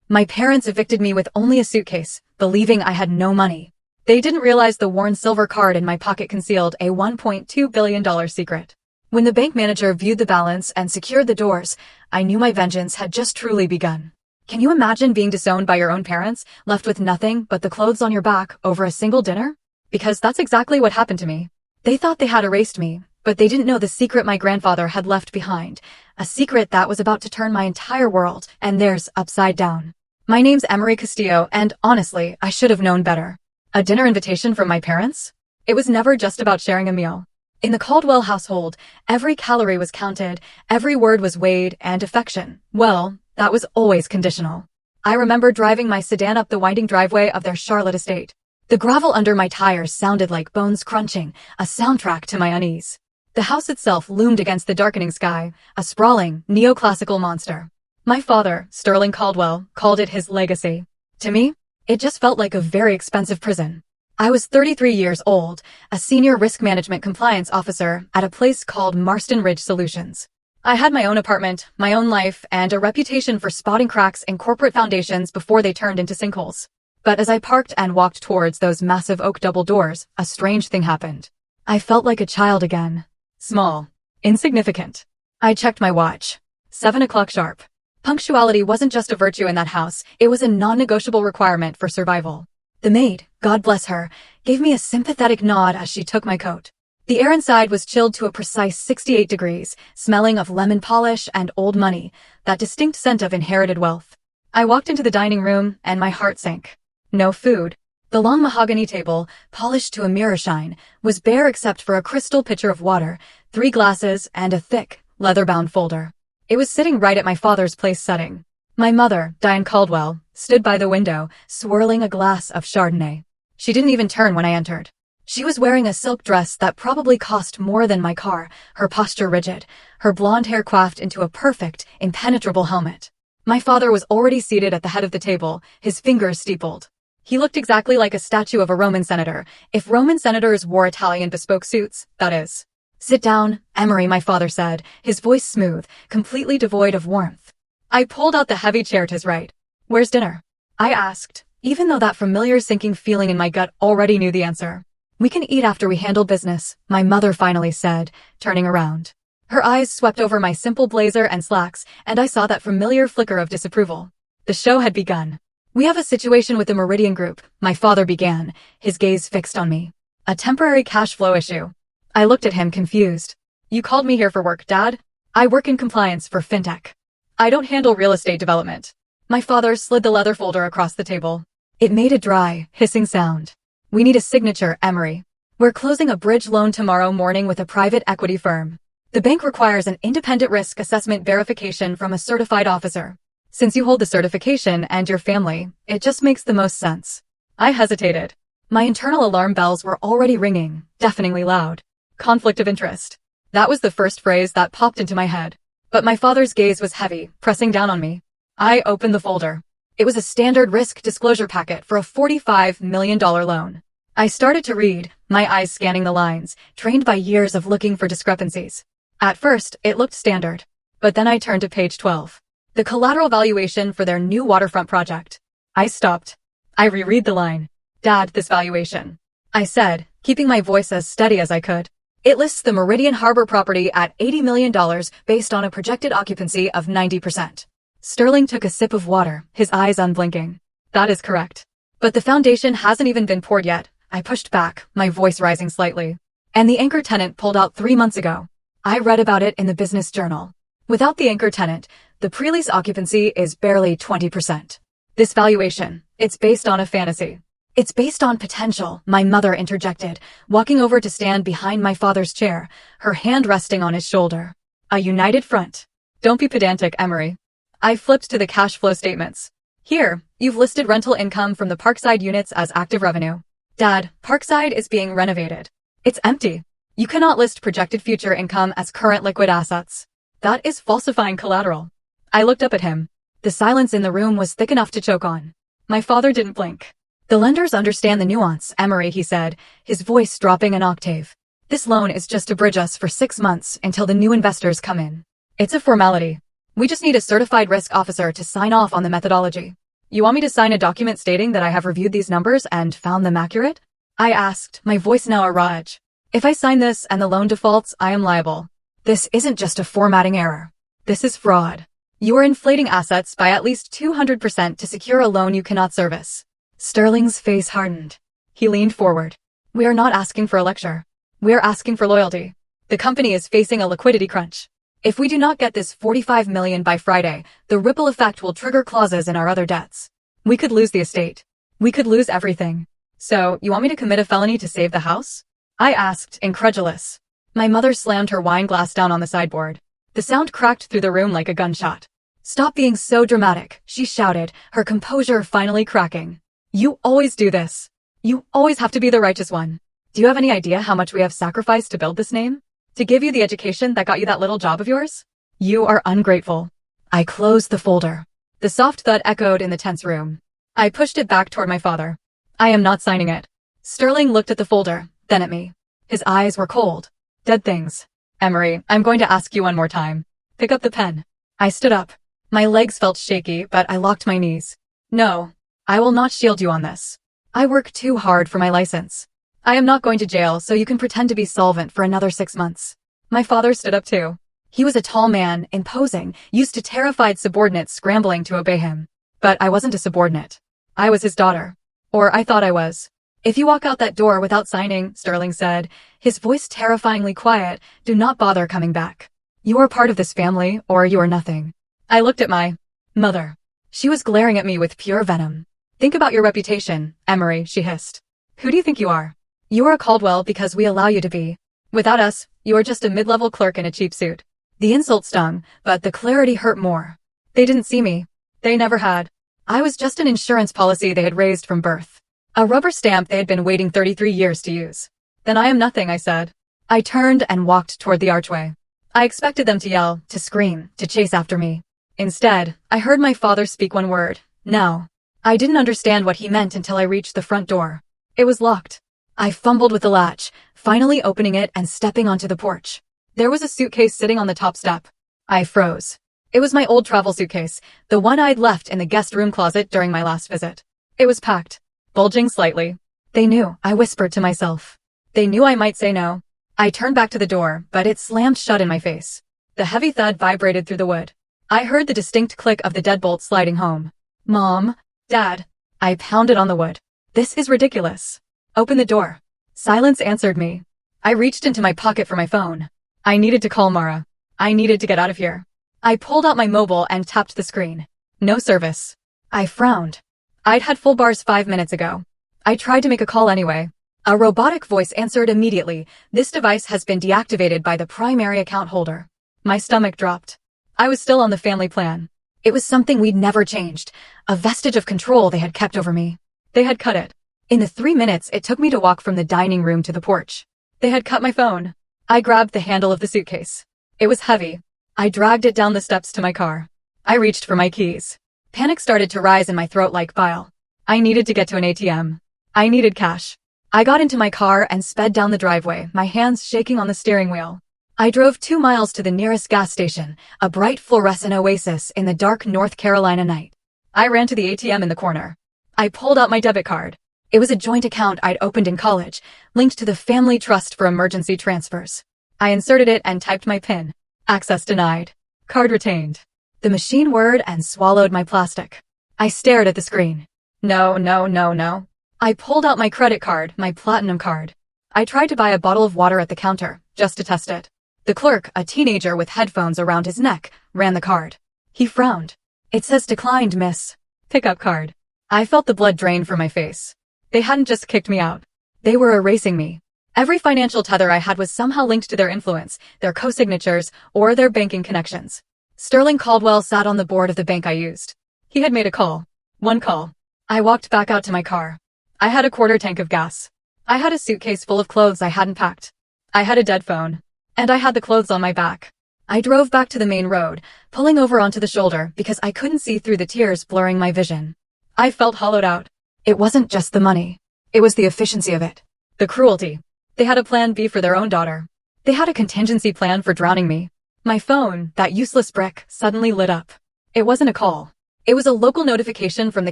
My parents evicted me with only a suitcase, believing I had no money. They didn't realize the worn silver card in my pocket concealed a $1.2 billion secret. When the bank manager viewed the balance and secured the doors, I knew my vengeance had just truly begun. Can you imagine being disowned by your own parents, left with nothing but the clothes on your back over a single dinner? Because that's exactly what happened to me. They thought they had erased me, but they didn't know the secret my grandfather had left behind. A secret that was about to turn my entire world, and theirs, upside down. My name's Emery Castillo, and honestly, I should have known better. A dinner invitation from my parents? It was never just about sharing a meal. In the Caldwell household, every calorie was counted, every word was weighed, and affection, well, that was always conditional. I remember driving my sedan up the winding driveway of their Charlotte estate. The gravel under my tires sounded like bones crunching, a soundtrack to my unease. The house itself loomed against the darkening sky, a sprawling, neoclassical monster. My father, Sterling Caldwell, called it his legacy. To me, it just felt like a very expensive prison. I was 33 years old, a senior risk management compliance officer at a place called Marston Ridge Solutions. I had my own apartment, my own life, and a reputation for spotting cracks in corporate foundations before they turned into sinkholes. But as I parked and walked towards those massive oak double doors, a strange thing happened. I felt like a child again. Small. Insignificant. I checked my watch. 7 o'clock sharp. Punctuality wasn't just a virtue in that house, it was a non-negotiable requirement for survival. The maid, God bless her, gave me a sympathetic nod as she took my coat. The air inside was chilled to a precise 68 degrees, smelling of lemon polish and old money, that distinct scent of inherited wealth. I walked into the dining room, and my heart sank. No food. The long mahogany table, polished to a mirror shine, was bare except for a crystal pitcher of water, 3 glasses, and a thick, leather-bound folder. It was sitting right at my father's place setting. My mother, Diane Caldwell, stood by the window, swirling a glass of Chardonnay. She didn't even turn when I entered. She was wearing a silk dress that probably cost more than my car, her posture rigid, her blonde hair coiffed into a perfect, impenetrable helmet. My father was already seated at the head of the table, his fingers steepled. He looked exactly like a statue of a Roman senator, if Roman senators wore Italian bespoke suits, that is. Sit down, Emery, my father said, his voice smooth, completely devoid of warmth. I pulled out the heavy chair to his right. Where's dinner? I asked, even though that familiar sinking feeling in my gut already knew the answer. We can eat after we handle business, my mother finally said, turning around. Her eyes swept over my simple blazer and slacks, and I saw that familiar flicker of disapproval. The show had begun. We have a situation with the Meridian Group, my father began, his gaze fixed on me. A temporary cash flow issue. I looked at him confused. You called me here for work, Dad? I work in compliance for fintech. I don't handle real estate development. My father slid the leather folder across the table. It made a dry, hissing sound. We need a signature, Emery. We're closing a bridge loan tomorrow morning with a private equity firm. The bank requires an independent risk assessment verification from a certified officer. Since you hold the certification and your family, it just makes the most sense. I hesitated. My internal alarm bells were already ringing, deafeningly loud. Conflict of interest. That was the first phrase that popped into my head. But my father's gaze was heavy, pressing down on me. I opened the folder. It was a standard risk disclosure packet for a $45 million loan. I started to read, my eyes scanning the lines, trained by years of looking for discrepancies. At first, it looked standard. But then I turned to page 12. The collateral valuation for their new waterfront project. I stopped. I reread the line. Dad, this valuation. I said, keeping my voice as steady as I could. It lists the Meridian Harbor property at $80 million based on a projected occupancy of 90%. Sterling took a sip of water, his eyes unblinking. That is correct. But the foundation hasn't even been poured yet. I pushed back, my voice rising slightly. And the anchor tenant pulled out 3 months ago. I read about it in the business journal. Without the anchor tenant, the pre-lease occupancy is barely 20%. This valuation, it's based on a fantasy. It's based on potential, my mother interjected, walking over to stand behind my father's chair, her hand resting on his shoulder. A united front. Don't be pedantic, Emery. I flipped to the cash flow statements. Here, you've listed rental income from the Parkside units as active revenue. Dad, Parkside is being renovated. It's empty. You cannot list projected future income as current liquid assets. That is falsifying collateral. I looked up at him. The silence in the room was thick enough to choke on. My father didn't blink. The lenders understand the nuance, Emery, he said, his voice dropping an octave. This loan is just to bridge us for 6 months until the new investors come in. It's a formality. We just need a certified risk officer to sign off on the methodology. You want me to sign a document stating that I have reviewed these numbers and found them accurate? I asked, my voice now a raw edge. If I sign this and the loan defaults, I am liable. This isn't just a formatting error. This is fraud. You are inflating assets by at least 200% to secure a loan you cannot service. Sterling's face hardened. He leaned forward. We are not asking for a lecture. We are asking for loyalty. The company is facing a liquidity crunch. If we do not get this $45 million by Friday, the ripple effect will trigger clauses in our other debts. We could lose the estate. We could lose everything. So, you want me to commit a felony to save the house? I asked, incredulous. My mother slammed her wine glass down on the sideboard. The sound cracked through the room like a gunshot. Stop being so dramatic, she shouted, her composure finally cracking. You always do this. You always have to be the righteous one. Do you have any idea how much we have sacrificed to build this name? To give you the education that got you that little job of yours? You are ungrateful. I closed the folder. The soft thud echoed in the tense room. I pushed it back toward my father. I am not signing it. Sterling looked at the folder, then at me. His eyes were cold. Dead things. Emery, I'm going to ask you one more time. Pick up the pen. I stood up. My legs felt shaky, but I locked my knees. No, I will not shield you on this. I work too hard for my license. I am not going to jail, so you can pretend to be solvent for another 6 months. My father stood up too. He was a tall man, imposing, used to terrified subordinates scrambling to obey him. But I wasn't a subordinate. I was his daughter. Or I thought I was. If you walk out that door without signing, Sterling said, his voice terrifyingly quiet, do not bother coming back. You are part of this family, or you are nothing. I looked at my mother. She was glaring at me with pure venom. Think about your reputation, Emery, she hissed. Who do you think you are? You are a Caldwell because we allow you to be. Without us, you are just a mid-level clerk in a cheap suit. The insult stung, but the clarity hurt more. They didn't see me. They never had. I was just an insurance policy they had raised from birth. A rubber stamp they had been waiting 33 years to use. Then I am nothing, I said. I turned and walked toward the archway. I expected them to yell, to scream, to chase after me. Instead, I heard my father speak one word, no. I didn't understand what he meant until I reached the front door. It was locked. I fumbled with the latch, finally opening it and stepping onto the porch. There was a suitcase sitting on the top step. I froze. It was my old travel suitcase, the one I'd left in the guest room closet during my last visit. It was packed, bulging slightly. They knew, I whispered to myself. They knew I might say no. I turned back to the door, but it slammed shut in my face. The heavy thud vibrated through the wood. I heard the distinct click of the deadbolt sliding home. Mom, Dad. I pounded on the wood. This is ridiculous. Open the door. Silence answered me. I reached into my pocket for my phone. I needed to call Mara. I needed to get out of here. I pulled out my mobile and tapped the screen. No service. I frowned. I'd had full bars 5 minutes ago. I tried to make a call anyway. A robotic voice answered immediately. This device has been deactivated by the primary account holder. My stomach dropped. I was still on the family plan. It was something we'd never changed. A vestige of control they had kept over me. They had cut it. In the 3 minutes it took me to walk from the dining room to the porch. They had cut my phone. I grabbed the handle of the suitcase. It was heavy. I dragged it down the steps to my car. I reached for my keys. Panic started to rise in my throat like bile. I needed to get to an ATM. I needed cash. I got into my car and sped down the driveway, my hands shaking on the steering wheel. I drove 2 miles to the nearest gas station, a bright fluorescent oasis in the dark North Carolina night. I ran to the ATM in the corner. I pulled out my debit card. It was a joint account I'd opened in college, linked to the family trust for emergency transfers. I inserted it and typed my PIN. Access denied. Card retained. The machine whirred and swallowed my plastic. I stared at the screen. No, no, no, no. I pulled out my credit card, my platinum card. I tried to buy a bottle of water at the counter, just to test it. The clerk, a teenager with headphones around his neck, ran the card. He frowned. It says declined, miss. Pickup card. I felt the blood drain from my face. They hadn't just kicked me out. They were erasing me. Every financial tether I had was somehow linked to their influence, their co-signatures, or their banking connections. Sterling Caldwell sat on the board of the bank I used. He had made a call. One call. I walked back out to my car. I had a quarter tank of gas. I had a suitcase full of clothes I hadn't packed. I had a dead phone. And I had the clothes on my back. I drove back to the main road, pulling over onto the shoulder because I couldn't see through the tears blurring my vision. I felt hollowed out. It wasn't just the money. It was the efficiency of it. The cruelty. They had a plan B for their own daughter. They had a contingency plan for drowning me. My phone, that useless brick, suddenly lit up. It wasn't a call. It was a local notification from the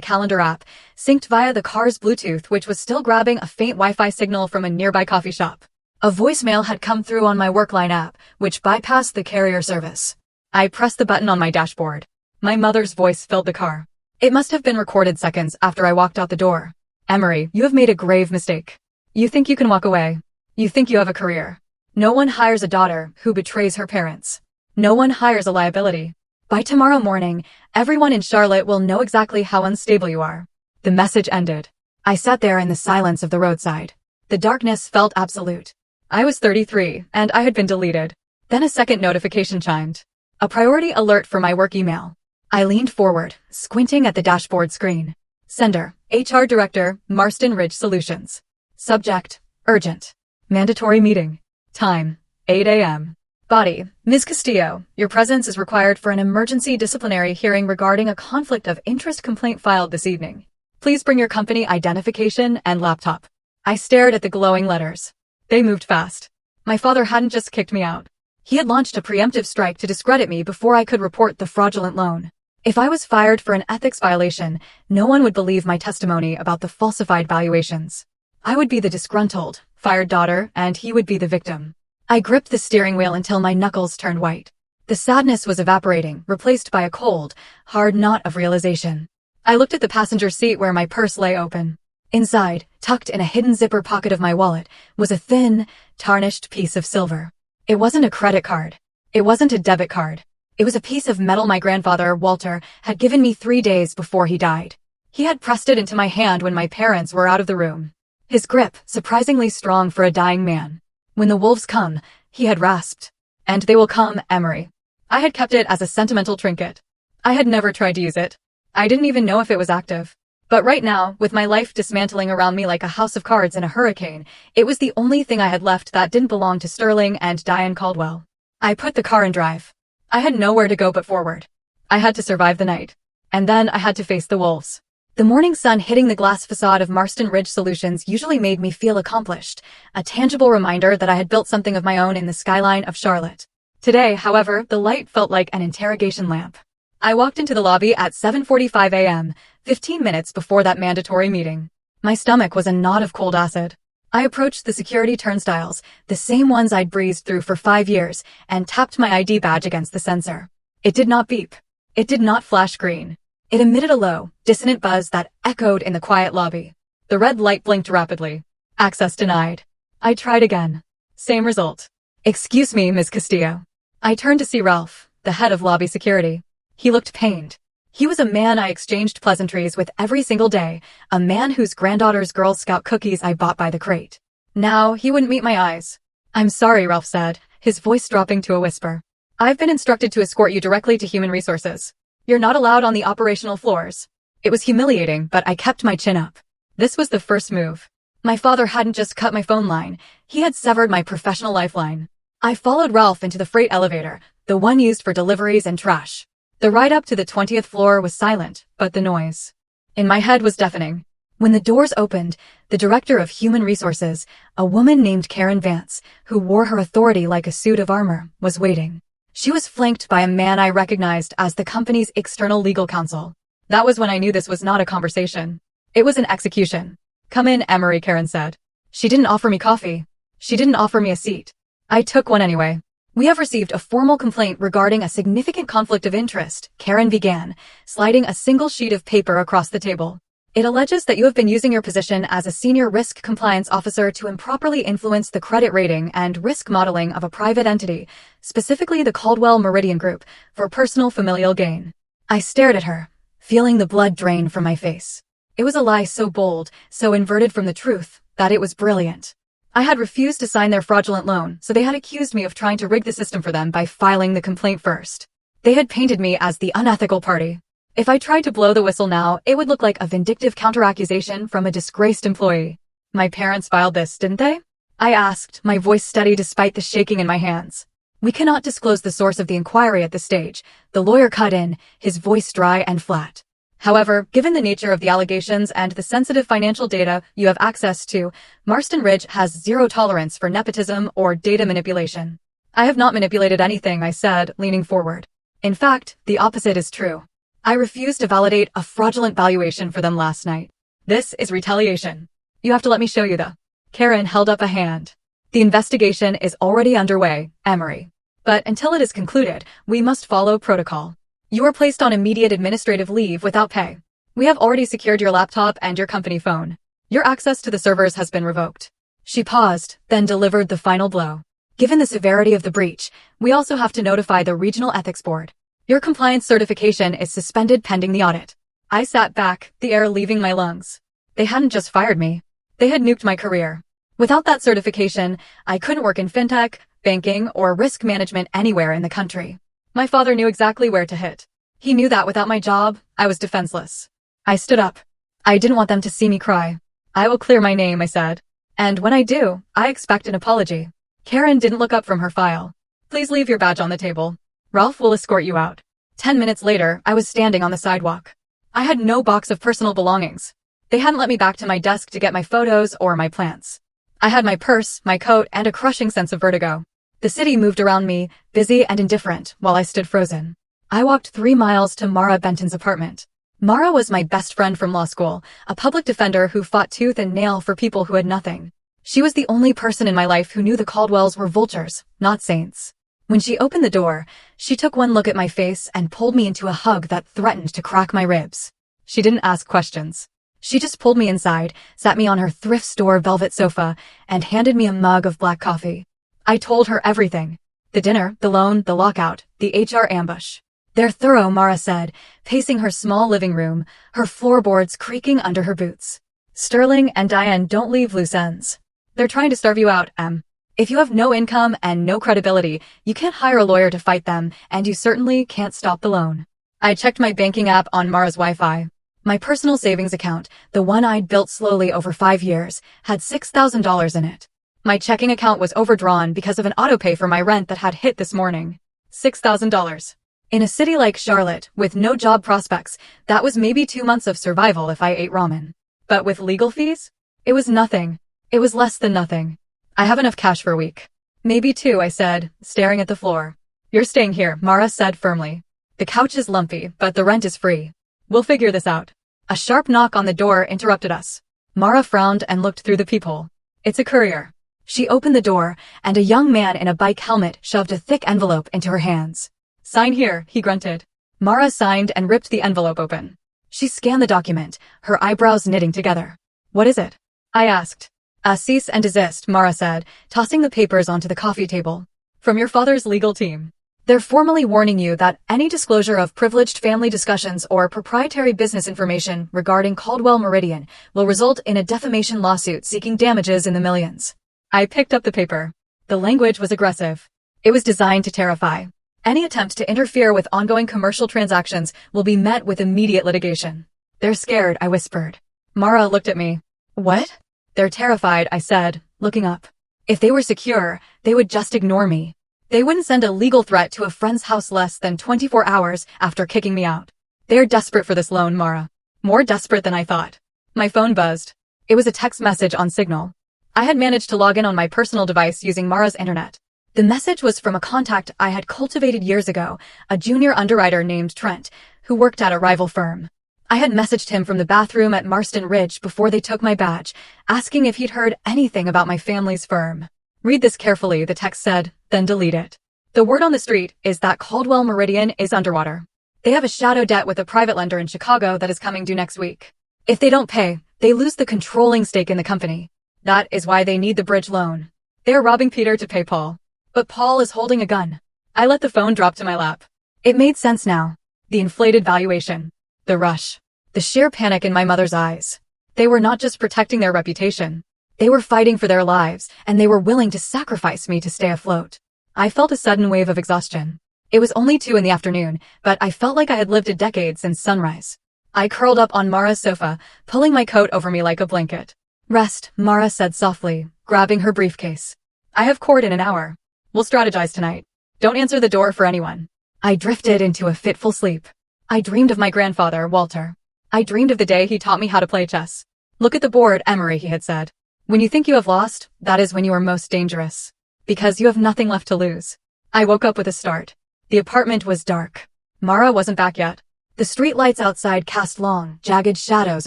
calendar app, synced via the car's Bluetooth, which was still grabbing a faint Wi-Fi signal from a nearby coffee shop. A voicemail had come through on my Workline app, which bypassed the carrier service. I pressed the button on my dashboard. My mother's voice filled the car. It must have been recorded seconds after I walked out the door. "Emery, you have made a grave mistake. You think you can walk away. You think you have a career. No one hires a daughter who betrays her parents. No one hires a liability. By tomorrow morning, everyone in Charlotte will know exactly how unstable you are." The message ended. I sat there in the silence of the roadside. The darkness felt absolute. I was 33, and I had been deleted. Then a second notification chimed. A priority alert for my work email. I leaned forward, squinting at the dashboard screen. Sender, HR Director, Marston Ridge Solutions. Subject, urgent. Mandatory meeting. Time, 8 a.m. Body, Ms. Castillo, your presence is required for an emergency disciplinary hearing regarding a conflict of interest complaint filed this evening. Please bring your company identification and laptop. I stared at the glowing letters. They moved fast. My father hadn't just kicked me out. He had launched a preemptive strike to discredit me before I could report the fraudulent loan. If I was fired for an ethics violation, no one would believe my testimony about the falsified valuations. I would be the disgruntled, fired daughter, and he would be the victim. I gripped the steering wheel until my knuckles turned white. The sadness was evaporating, replaced by a cold, hard knot of realization. I looked at the passenger seat where my purse lay open. Inside, tucked in a hidden zipper pocket of my wallet, was a thin, tarnished piece of silver. It wasn't a credit card. It wasn't a debit card. It was a piece of metal my grandfather, Walter, had given me 3 days before he died. He had pressed it into my hand when my parents were out of the room. His grip, surprisingly strong for a dying man. "When the wolves come," he had rasped. "And they will come, Emery." I had kept it as a sentimental trinket. I had never tried to use it. I didn't even know if it was active. But right now, with my life dismantling around me like a house of cards in a hurricane, it was the only thing I had left that didn't belong to Sterling and Diane Caldwell. I put the car in drive. I had nowhere to go but forward. I had to survive the night. And then I had to face the wolves. The morning sun hitting the glass facade of Marston Ridge Solutions usually made me feel accomplished, a tangible reminder that I had built something of my own in the skyline of Charlotte. Today, however, the light felt like an interrogation lamp. I walked into the lobby at 7:45 a.m., 15 minutes before that mandatory meeting. My stomach was a knot of cold acid. I approached the security turnstiles, the same ones I'd breezed through for 5 years, and tapped my ID badge against the sensor. It did not beep. It did not flash green. It emitted a low, dissonant buzz that echoed in the quiet lobby. The red light blinked rapidly. Access denied. I tried again. Same result. "Excuse me, Ms. Castillo." I turned to see Ralph, the head of lobby security. He looked pained. He was a man I exchanged pleasantries with every single day, a man whose granddaughter's Girl Scout cookies I bought by the crate. Now, he wouldn't meet my eyes. "I'm sorry," Ralph said, his voice dropping to a whisper. "I've been instructed to escort you directly to Human Resources. You're not allowed on the operational floors." It was humiliating, but I kept my chin up. This was the first move. My father hadn't just cut my phone line, he had severed my professional lifeline. I followed Ralph into the freight elevator, the one used for deliveries and trash. The ride up to the 20th floor was silent, but the noise in my head was deafening. When the doors opened, the director of Human Resources, a woman named Karen Vance, who wore her authority like a suit of armor, was waiting. She was flanked by a man I recognized as the company's external legal counsel. That was when I knew this was not a conversation. It was an execution. "Come in, Emery," Karen said. She didn't offer me coffee. She didn't offer me a seat. I took one anyway. "We have received a formal complaint regarding a significant conflict of interest," Karen began, sliding a single sheet of paper across the table. "It alleges that you have been using your position as a senior risk compliance officer to improperly influence the credit rating and risk modeling of a private entity, specifically the Caldwell Meridian Group, for personal familial gain." I stared at her, feeling the blood drain from my face. It was a lie so bold, so inverted from the truth, that it was brilliant. I had refused to sign their fraudulent loan, so they had accused me of trying to rig the system for them by filing the complaint first. They had painted me as the unethical party. If I tried to blow the whistle now, it would look like a vindictive counteraccusation from a disgraced employee. "My parents filed this, didn't they?" I asked, my voice steady despite the shaking in my hands. "We cannot disclose the source of the inquiry at this stage," the lawyer cut in, his voice dry and flat. "However, given the nature of the allegations and the sensitive financial data you have access to, Marston Ridge has zero tolerance for nepotism or data manipulation." "I have not manipulated anything," I said, leaning forward. "In fact, the opposite is true. I refused to validate a fraudulent valuation for them last night. This is retaliation. You have to let me show you the. Karen held up a hand. The investigation is already underway, Emery. But until it is concluded, we must follow protocol. You are placed on immediate administrative leave without pay. We have already secured your laptop and your company phone. Your access to the servers has been revoked. She paused, then delivered the final blow. Given the severity of the breach, we also have to notify the Regional Ethics Board. Your compliance certification is suspended pending the audit. I sat back, the air leaving my lungs. They hadn't just fired me. They had nuked my career. Without that certification, I couldn't work in fintech, banking, or risk management anywhere in the country. My father knew exactly where to hit. He knew that without my job, I was defenseless. I stood up. I didn't want them to see me cry. I will clear my name, I said. And when I do, I expect an apology. Karen didn't look up from her file. Please leave your badge on the table. Ralph will escort you out. 10 minutes later, I was standing on the sidewalk. I had no box of personal belongings. They hadn't let me back to my desk to get my photos or my plants. I had my purse, my coat, and a crushing sense of vertigo. The city moved around me, busy and indifferent, while I stood frozen. I walked 3 miles to Mara Benton's apartment. Mara was my best friend from law school, a public defender who fought tooth and nail for people who had nothing. She was the only person in my life who knew the Caldwells were vultures, not saints. When she opened the door, she took one look at my face and pulled me into a hug that threatened to crack my ribs. She didn't ask questions. She just pulled me inside, sat me on her thrift store velvet sofa, and handed me a mug of black coffee. I told her everything. The dinner, the loan, the lockout, the HR ambush. They're thorough, Mara said, pacing her small living room, her floorboards creaking under her boots. Sterling and Diane don't leave loose ends. They're trying to starve you out, Em. If you have no income and no credibility, you can't hire a lawyer to fight them, and you certainly can't stop the loan. I checked my banking app on Mara's Wi-Fi. My personal savings account, the one I'd built slowly over 5 years, had $6,000 in it. My checking account was overdrawn because of an autopay for my rent that had hit this morning. $6,000. In a city like Charlotte, with no job prospects, that was maybe 2 months of survival if I ate ramen. But with legal fees? It was nothing. It was less than nothing. I have enough cash for a week. Maybe 2, I said, staring at the floor. You're staying here, Mara said firmly. The couch is lumpy, but the rent is free. We'll figure this out. A sharp knock on the door interrupted us. Mara frowned and looked through the peephole. It's a courier. She opened the door, and a young man in a bike helmet shoved a thick envelope into her hands. Sign here, he grunted. Mara signed and ripped the envelope open. She scanned the document, her eyebrows knitting together. What is it? I asked. A cease and desist, Mara said, tossing the papers onto the coffee table. From your father's legal team. They're formally warning you that any disclosure of privileged family discussions or proprietary business information regarding Caldwell Meridian will result in a defamation lawsuit seeking damages in the millions. I picked up the paper. The language was aggressive. It was designed to terrify. Any attempt to interfere with ongoing commercial transactions will be met with immediate litigation. They're scared, I whispered. Mara looked at me. What? They're terrified, I said, looking up. If they were secure, they would just ignore me. They wouldn't send a legal threat to a friend's house less than 24 hours after kicking me out. They're desperate for this loan, Mara. More desperate than I thought. My phone buzzed. It was a text message on Signal. I had managed to log in on my personal device using Mara's internet. The message was from a contact I had cultivated years ago, a junior underwriter named Trent, who worked at a rival firm. I had messaged him from the bathroom at Marston Ridge before they took my badge, asking if he'd heard anything about my family's firm. Read this carefully, the text said, then delete it. The word on the street is that Caldwell Meridian is underwater. They have a shadow debt with a private lender in Chicago that is coming due next week. If they don't pay, they lose the controlling stake in the company. That is why they need the bridge loan. They are robbing Peter to pay Paul. But Paul is holding a gun. I let the phone drop to my lap. It made sense now. The inflated valuation. The rush. The sheer panic in my mother's eyes. They were not just protecting their reputation. They were fighting for their lives, and they were willing to sacrifice me to stay afloat. I felt a sudden wave of exhaustion. It was only 2 in the afternoon, but I felt like I had lived a decade since sunrise. I curled up on Mara's sofa, pulling my coat over me like a blanket. Rest, Mara said softly, grabbing her briefcase. I have court in an hour. We'll strategize tonight. Don't answer the door for anyone. I drifted into a fitful sleep. I dreamed of my grandfather, Walter. I dreamed of the day he taught me how to play chess. Look at the board, Emery, he had said. When you think you have lost, that is when you are most dangerous. Because you have nothing left to lose. I woke up with a start. The apartment was dark. Mara wasn't back yet. The streetlights outside cast long, jagged shadows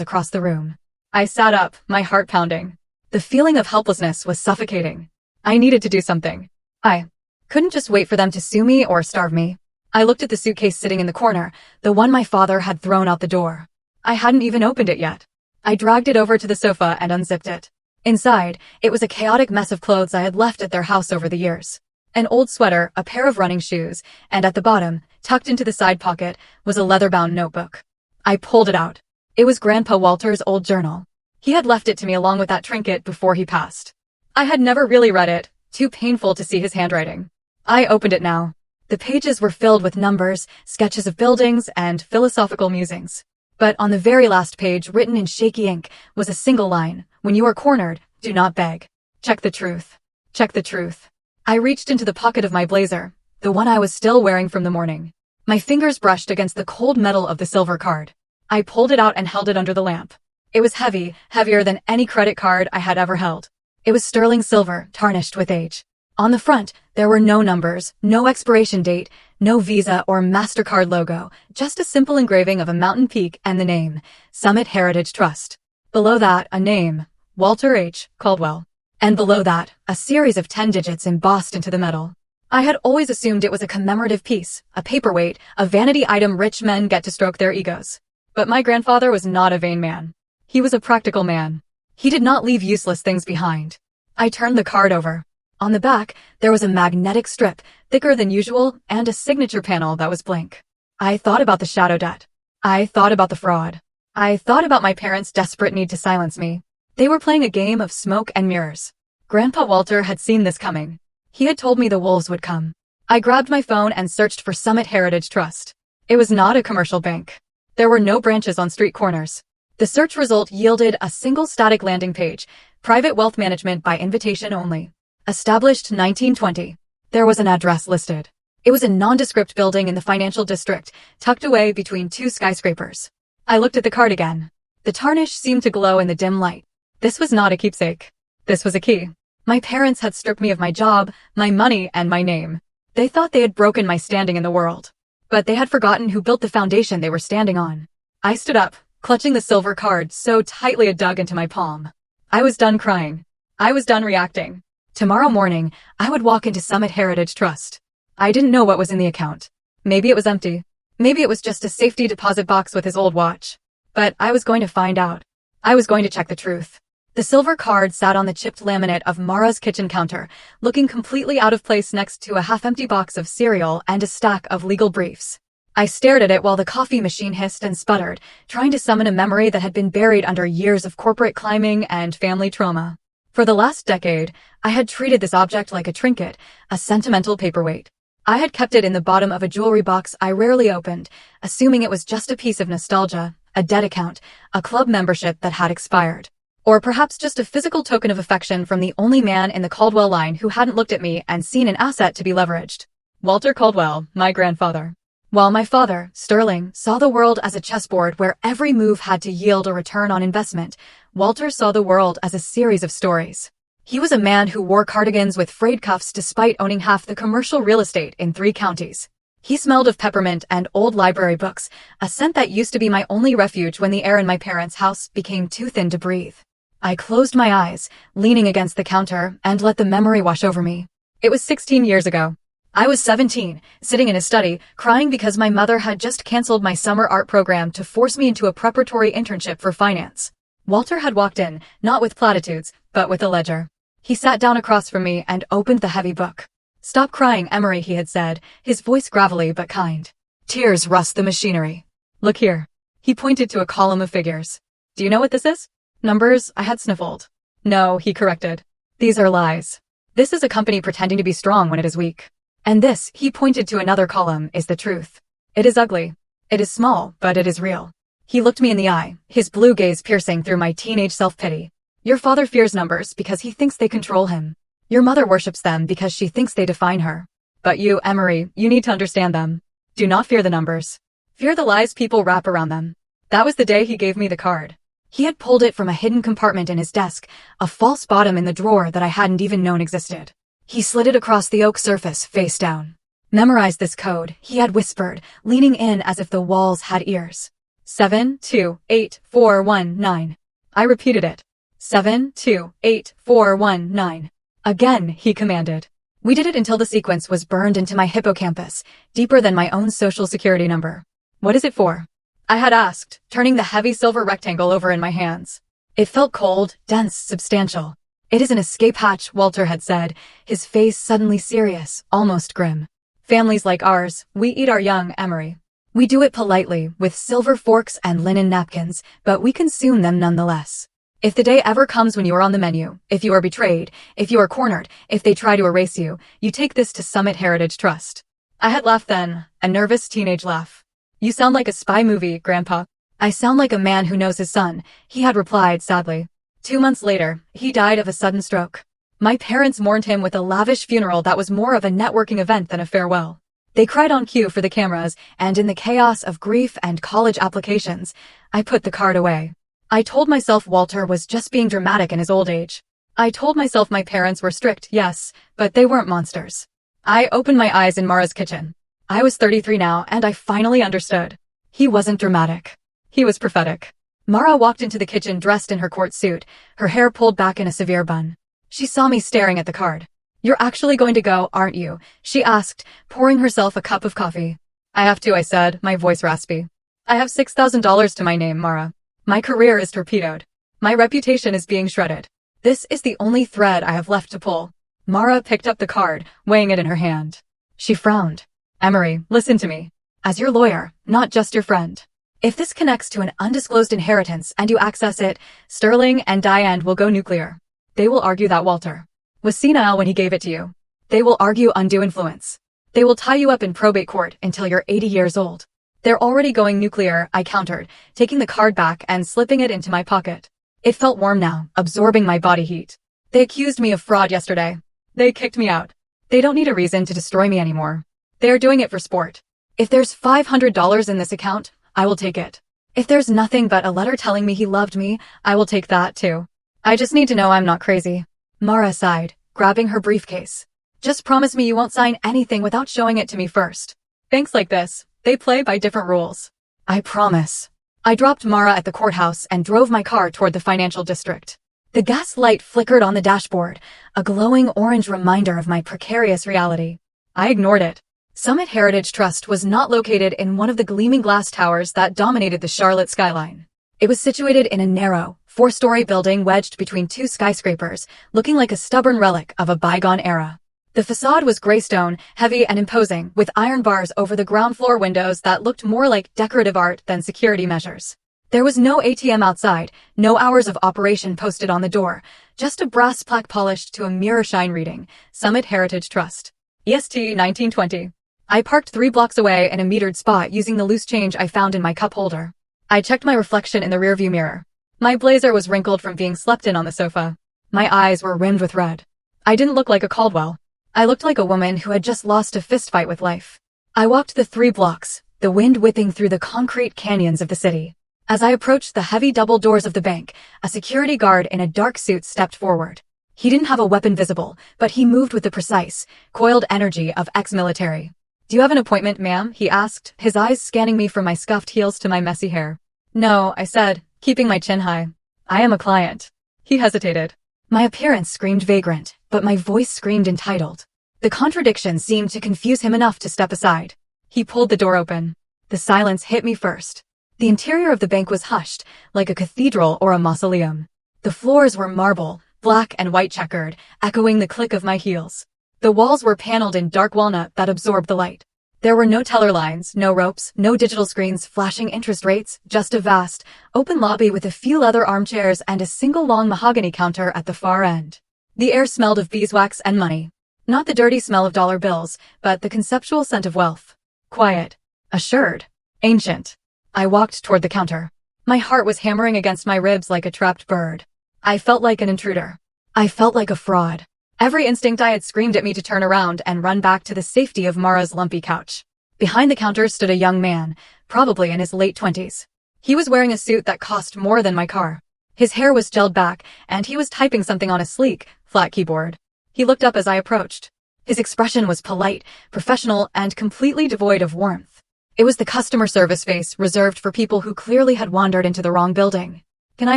across the room. I sat up, my heart pounding. The feeling of helplessness was suffocating. I needed to do something. I couldn't just wait for them to sue me or starve me. I looked at the suitcase sitting in the corner, the one my father had thrown out the door. I hadn't even opened it yet. I dragged it over to the sofa and unzipped it. Inside, it was a chaotic mess of clothes I had left at their house over the years. An old sweater, a pair of running shoes, and at the bottom, tucked into the side pocket, was a leather-bound notebook. I pulled it out. It was Grandpa Walter's old journal. He had left it to me along with that trinket before he passed. I had never really read it, too painful to see his handwriting. I opened it now. The pages were filled with numbers, sketches of buildings, and philosophical musings. But on the very last page, written in shaky ink, was a single line: "When you are cornered, do not beg. Check the truth. Check the truth." I reached into the pocket of my blazer, the one I was still wearing from the morning. My fingers brushed against the cold metal of the silver card. I pulled it out and held it under the lamp. It was heavy, heavier than any credit card I had ever held. It was sterling silver, tarnished with age. On the front, there were no numbers, no expiration date, no Visa or MasterCard logo, just a simple engraving of a mountain peak and the name, Summit Heritage Trust. Below that, a name, Walter H. Caldwell. And below that, a series of 10 digits embossed into the metal. I had always assumed it was a commemorative piece, a paperweight, a vanity item rich men get to stroke their egos. But my grandfather was not a vain man. He was a practical man. He did not leave useless things behind. I turned the card over. On the back, there was a magnetic strip, thicker than usual, and a signature panel that was blank. I thought about the shadow debt. I thought about the fraud. I thought about my parents' desperate need to silence me. They were playing a game of smoke and mirrors. Grandpa Walter had seen this coming. He had told me the wolves would come. I grabbed my phone and searched for Summit Heritage Trust. It was not a commercial bank. There were no branches on street corners. The search result yielded a single static landing page: private wealth management by invitation only. Established 1920. There was an address listed. It was a nondescript building in the financial district, tucked away between two skyscrapers. I looked at the card again. The tarnish seemed to glow in the dim light. This was not a keepsake. This was a key. My parents had stripped me of my job, my money, and my name. They thought they had broken my standing in the world. But they had forgotten who built the foundation they were standing on. I stood up, clutching the silver card so tightly it dug into my palm. I was done crying. I was done reacting. Tomorrow morning, I would walk into Summit Heritage Trust. I didn't know what was in the account. Maybe it was empty. Maybe it was just a safety deposit box with his old watch. But I was going to find out. I was going to check the truth. The silver card sat on the chipped laminate of Mara's kitchen counter, looking completely out of place next to a half-empty box of cereal and a stack of legal briefs. I stared at it while the coffee machine hissed and sputtered, trying to summon a memory that had been buried under years of corporate climbing and family trauma. For the last decade, I had treated this object like a trinket, a sentimental paperweight. I had kept it in the bottom of a jewelry box I rarely opened, assuming it was just a piece of nostalgia, a debt account, a club membership that had expired. Or perhaps just a physical token of affection from the only man in the Caldwell line who hadn't looked at me and seen an asset to be leveraged. Walter Caldwell, my grandfather. While my father, Sterling, saw the world as a chessboard where every move had to yield a return on investment, Walter saw the world as a series of stories. He was a man who wore cardigans with frayed cuffs despite owning half the commercial real estate in 3 counties. He smelled of peppermint and old library books, a scent that used to be my only refuge when the air in my parents' house became too thin to breathe. I closed my eyes, leaning against the counter, and let the memory wash over me. It was 16 years ago. I was 17, sitting in his study, crying because my mother had just canceled my summer art program to force me into a preparatory internship for finance. Walter had walked in, not with platitudes, but with a ledger. He sat down across from me and opened the heavy book. "Stop crying, Emery," he had said, his voice gravelly but kind. "Tears rust the machinery. Look here." He pointed to a column of figures. "Do you know what this is?" "Numbers," I had sniffled. "No," he corrected. "These are lies. This is a company pretending to be strong when it is weak. And this," he pointed to another column, "is the truth. It is ugly. It is small, but it is real." He looked me in the eye, his blue gaze piercing through my teenage self-pity. "Your father fears numbers because he thinks they control him. Your mother worships them because she thinks they define her. But you, Emery, you need to understand them. Do not fear the numbers. Fear the lies people wrap around them." That was the day he gave me the card. He had pulled it from a hidden compartment in his desk, a false bottom in the drawer that I hadn't even known existed. He slid it across the oak surface, face down. Memorize this code, he had whispered, leaning in as if the walls had ears. 728419. I repeated it. 728419. Again, he commanded. We did it until the sequence was burned into my hippocampus, deeper than my own social security number. What is it for? I had asked, turning the heavy silver rectangle over in my hands. It felt cold, dense, substantial. It is an escape hatch, Walter had said, his face suddenly serious, almost grim. Families like ours, we eat our young, Emery. We do it politely, with silver forks and linen napkins, but we consume them nonetheless. If the day ever comes when you are on the menu, if you are betrayed, if you are cornered, if they try to erase you, you take this to Summit Heritage Trust. I had laughed then, a nervous teenage laugh. You sound like a spy movie, Grandpa. I sound like a man who knows his son, he had replied sadly. 2 months later, he died of a sudden stroke. My parents mourned him with a lavish funeral that was more of a networking event than a farewell. They cried on cue for the cameras, and in the chaos of grief and college applications, I put the card away. I told myself Walter was just being dramatic in his old age. I told myself my parents were strict, yes, but they weren't monsters. I opened my eyes in Mara's kitchen. I was 33 now, and I finally understood. He wasn't dramatic. He was prophetic. Mara walked into the kitchen dressed in her court suit, her hair pulled back in a severe bun. She saw me staring at the card. You're actually going to go, aren't you? She asked, pouring herself a cup of coffee. I have to, I said, my voice raspy. I have $6,000 to my name, Mara. My career is torpedoed. My reputation is being shredded. This is the only thread I have left to pull. Mara picked up the card, weighing it in her hand. She frowned. Emery, listen to me. As your lawyer, not just your friend. If this connects to an undisclosed inheritance and you access it, Sterling and Diane will go nuclear. They will argue that Walter was senile when he gave it to you. They will argue undue influence. They will tie you up in probate court until you're 80 years old. They're already going nuclear, I countered, taking the card back and slipping it into my pocket. It felt warm now, absorbing my body heat. They accused me of fraud yesterday. They kicked me out. They don't need a reason to destroy me anymore. They are doing it for sport. If there's $500 in this account, I will take it. If there's nothing but a letter telling me he loved me, I will take that too. I just need to know I'm not crazy. Mara sighed, grabbing her briefcase. Just promise me you won't sign anything without showing it to me first. Banks like this, they play by different rules. I promise. I dropped Mara at the courthouse and drove my car toward the financial district. The gas light flickered on the dashboard, a glowing orange reminder of my precarious reality. I ignored it. Summit Heritage Trust was not located in one of the gleaming glass towers that dominated the Charlotte skyline. It was situated in a narrow, 4-story building wedged between 2 skyscrapers, looking like a stubborn relic of a bygone era. The facade was gray stone, heavy and imposing, with iron bars over the ground floor windows that looked more like decorative art than security measures. There was no ATM outside, no hours of operation posted on the door, just a brass plaque polished to a mirror shine reading, Summit Heritage Trust. EST 1920. I parked 3 blocks away in a metered spot using the loose change I found in my cup holder. I checked my reflection in the rearview mirror. My blazer was wrinkled from being slept in on the sofa. My eyes were rimmed with red. I didn't look like a Caldwell. I looked like a woman who had just lost a fistfight with life. I walked the 3 blocks, the wind whipping through the concrete canyons of the city. As I approached the heavy double doors of the bank, a security guard in a dark suit stepped forward. He didn't have a weapon visible, but he moved with the precise, coiled energy of ex-military. Do you have an appointment, ma'am? He asked, his eyes scanning me from my scuffed heels to my messy hair. No, I said, keeping my chin high. I am a client. He hesitated. My appearance screamed vagrant, but my voice screamed entitled. The contradiction seemed to confuse him enough to step aside. He pulled the door open. The silence hit me first. The interior of the bank was hushed, like a cathedral or a mausoleum. The floors were marble, black and white checkered, echoing the click of my heels. The walls were paneled in dark walnut that absorbed the light. There were no teller lines, no ropes, no digital screens flashing interest rates, just a vast, open lobby with a few leather armchairs and a single long mahogany counter at the far end. The air smelled of beeswax and money. Not the dirty smell of dollar bills, but the conceptual scent of wealth. Quiet. Assured. Ancient. I walked toward the counter. My heart was hammering against my ribs like a trapped bird. I felt like an intruder. I felt like a fraud. Every instinct I had screamed at me to turn around and run back to the safety of Mara's lumpy couch. Behind the counter stood a young man, probably in his late 20s. He was wearing a suit that cost more than my car. His hair was gelled back, and he was typing something on a sleek, flat keyboard. He looked up as I approached. His expression was polite, professional, and completely devoid of warmth. It was the customer service face reserved for people who clearly had wandered into the wrong building. "Can I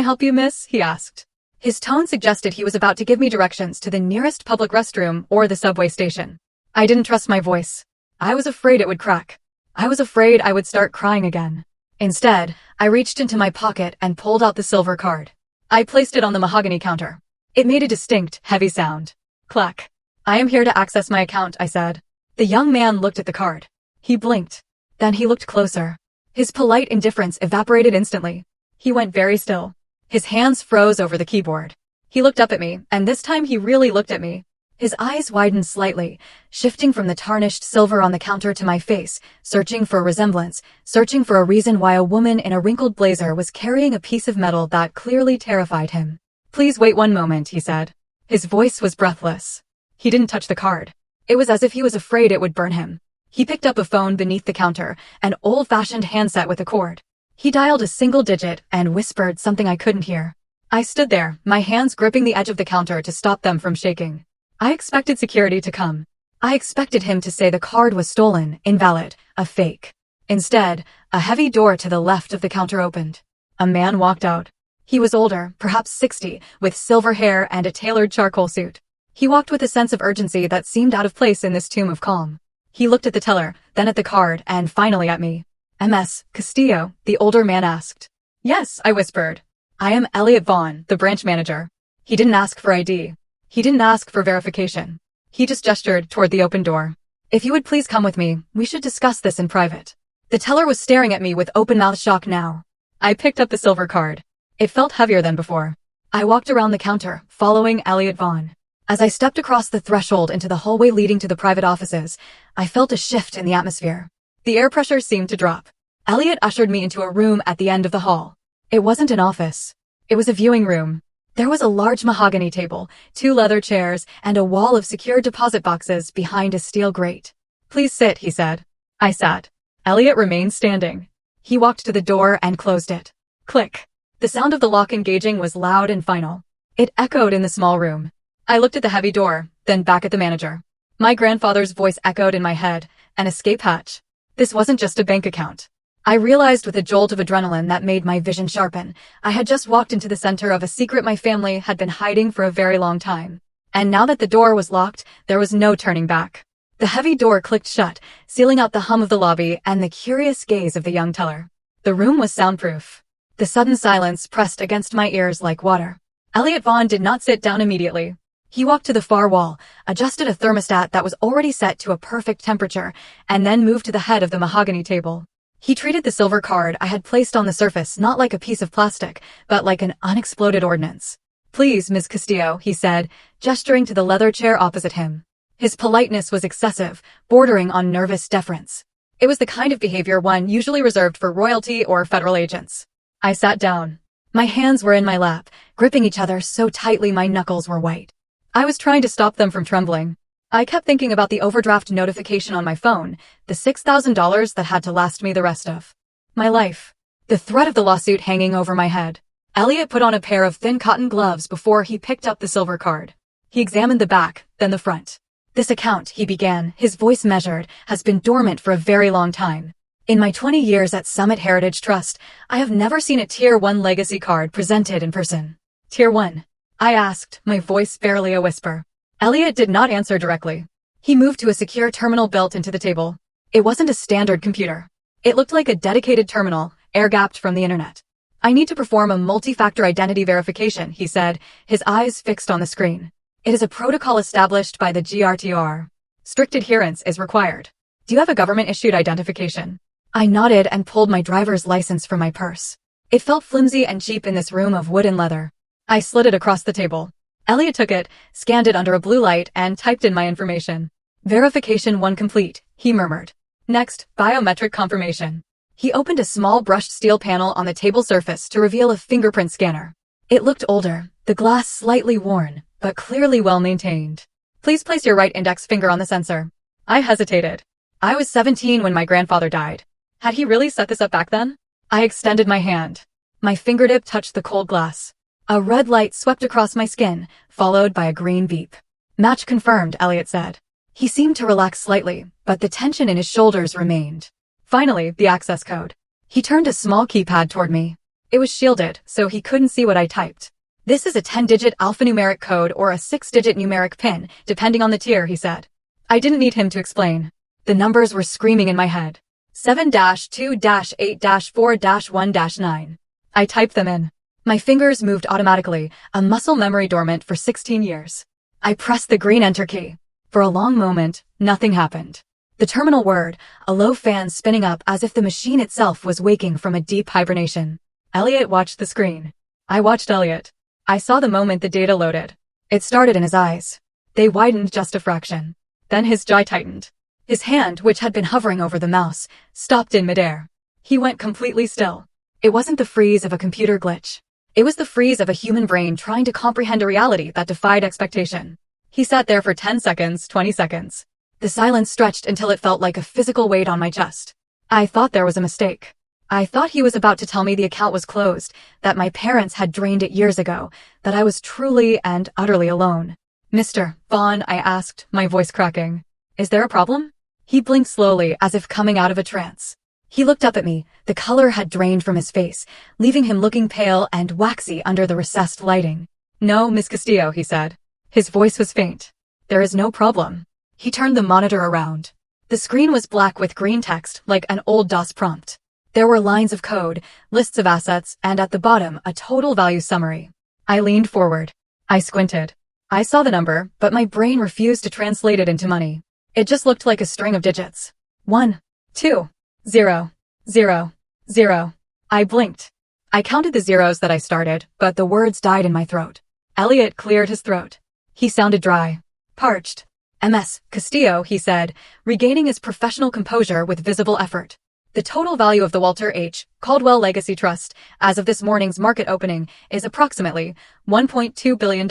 help you, miss?" he asked. His tone suggested he was about to give me directions to the nearest public restroom or the subway station. I didn't trust my voice. I was afraid it would crack. I was afraid I would start crying again. Instead, I reached into my pocket and pulled out the silver card. I placed it on the mahogany counter. It made a distinct, heavy sound. Clack. "I am here to access my account," I said. The young man looked at the card. He blinked. Then he looked closer. His polite indifference evaporated instantly. He went very still. His hands froze over the keyboard. He looked up at me, and this time he really looked at me. His eyes widened slightly, shifting from the tarnished silver on the counter to my face, searching for a resemblance, searching for a reason why a woman in a wrinkled blazer was carrying a piece of metal that clearly terrified him. "Please wait one moment," he said. His voice was breathless. He didn't touch the card. It was as if he was afraid it would burn him. He picked up a phone beneath the counter, an old-fashioned handset with a cord. He dialed a single digit and whispered something I couldn't hear. I stood there, my hands gripping the edge of the counter to stop them from shaking. I expected security to come. I expected him to say the card was stolen, invalid, a fake. Instead, a heavy door to the left of the counter opened. A man walked out. He was older, perhaps 60, with silver hair and a tailored charcoal suit. He walked with a sense of urgency that seemed out of place in this tomb of calm. He looked at the teller, then at the card, and finally at me. "Ms. Castillo?" the older man asked. "Yes," I whispered. "I am Elliot Vaughn, the branch manager." He didn't ask for ID. He didn't ask for verification. He just gestured toward the open door. "If you would please come with me, we should discuss this in private." The teller was staring at me with open-mouthed shock now. I picked up the silver card. It felt heavier than before. I walked around the counter, following Elliot Vaughn. As I stepped across the threshold into the hallway leading to the private offices, I felt a shift in the atmosphere. The air pressure seemed to drop. Elliot ushered me into a room at the end of the hall. It wasn't an office. It was a viewing room. There was a large mahogany table, 2 leather chairs, and a wall of secure deposit boxes behind a steel grate. "Please sit," he said. I sat. Elliot remained standing. He walked to the door and closed it. Click. The sound of the lock engaging was loud and final. It echoed in the small room. I looked at the heavy door, then back at the manager. My grandfather's voice echoed in my head, an escape hatch. This wasn't just a bank account. I realized with a jolt of adrenaline that made my vision sharpen. I had just walked into the center of a secret my family had been hiding for a very long time. And now that the door was locked, there was no turning back. The heavy door clicked shut, sealing out the hum of the lobby and the curious gaze of the young teller. The room was soundproof. The sudden silence pressed against my ears like water. Elliot Vaughn did not sit down immediately. He walked to the far wall, adjusted a thermostat that was already set to a perfect temperature, and then moved to the head of the mahogany table. He treated the silver card I had placed on the surface not like a piece of plastic, but like an unexploded ordnance. "Please, Ms. Castillo," he said, gesturing to the leather chair opposite him. His politeness was excessive, bordering on nervous deference. It was the kind of behavior one usually reserved for royalty or federal agents. I sat down. My hands were in my lap, gripping each other so tightly my knuckles were white. I was trying to stop them from trembling. I kept thinking about the overdraft notification on my phone, the $6,000 that had to last me the rest of my life. The threat of the lawsuit hanging over my head. Elliot put on a pair of thin cotton gloves before he picked up the silver card. He examined the back, then the front. "This account," he began, his voice measured, "has been dormant for a very long time. In my 20 years at Summit Heritage Trust, I have never seen a Tier 1 legacy card presented in person." "Tier 1? I asked, my voice barely a whisper. Elliot did not answer directly. He moved to a secure terminal built into the table. It wasn't a standard computer. It looked like a dedicated terminal, air-gapped from the internet. "I need to perform a multi-factor identity verification," he said, his eyes fixed on the screen. "It is a protocol established by the GRTR. Strict adherence is required. Do you have a government-issued identification?" I nodded and pulled my driver's license from my purse. It felt flimsy and cheap in this room of wood and leather. I slid it across the table. Elliot took it, scanned it under a blue light, and typed in my information. "Verification 1 complete," he murmured. "Next, biometric confirmation." He opened a small brushed steel panel on the table surface to reveal a fingerprint scanner. It looked older, the glass slightly worn, but clearly well-maintained. "Please place your right index finger on the sensor." I hesitated. I was 17 when my grandfather died. Had he really set this up back then? I extended my hand. My fingertip touched the cold glass. A red light swept across my skin, followed by a green beep. "Match confirmed," Elliot said. He seemed to relax slightly, but the tension in his shoulders remained. Finally, the access code. He turned a small keypad toward me. It was shielded, so he couldn't see what I typed. This is a 10-digit alphanumeric code or a 6-digit numeric PIN, depending on the tier, he said. I didn't need him to explain. The numbers were screaming in my head. 7-2-8-4-1-9. I typed them in. My fingers moved automatically, a muscle memory dormant for 16 years. I pressed the green enter key. For a long moment, nothing happened. The terminal whirred, a low fan spinning up as if the machine itself was waking from a deep hibernation. Elliot watched the screen. I watched Elliot. I saw the moment the data loaded. It started in his eyes. They widened just a fraction. Then his jaw tightened. His hand, which had been hovering over the mouse, stopped in midair. He went completely still. It wasn't the freeze of a computer glitch. It was the freeze of a human brain trying to comprehend a reality that defied expectation. He sat there for 10 seconds, 20 seconds. The silence stretched until it felt like a physical weight on my chest. I thought there was a mistake. I thought he was about to tell me the account was closed, that my parents had drained it years ago, that I was truly and utterly alone. Mr. Vaughn, I asked, my voice cracking. Is there a problem? He blinked slowly, as if coming out of a trance. He looked up at me. The color had drained from his face, leaving him looking pale and waxy under the recessed lighting. No, Miss Castillo, he said. His voice was faint. There is no problem. He turned the monitor around. The screen was black with green text, like an old DOS prompt. There were lines of code, lists of assets, and at the bottom, a total value summary. I leaned forward. I squinted. I saw the number, but my brain refused to translate it into money. It just looked like a string of digits. 1, 2, 0, 0, 0. I blinked. I counted the zeros that I started, but the words died in my throat. Elliot cleared his throat. He sounded dry. Parched. MS Castillo, he said, regaining his professional composure with visible effort. The total value of the Walter H. Caldwell Legacy Trust, as of this morning's market opening, is approximately $1.2 billion.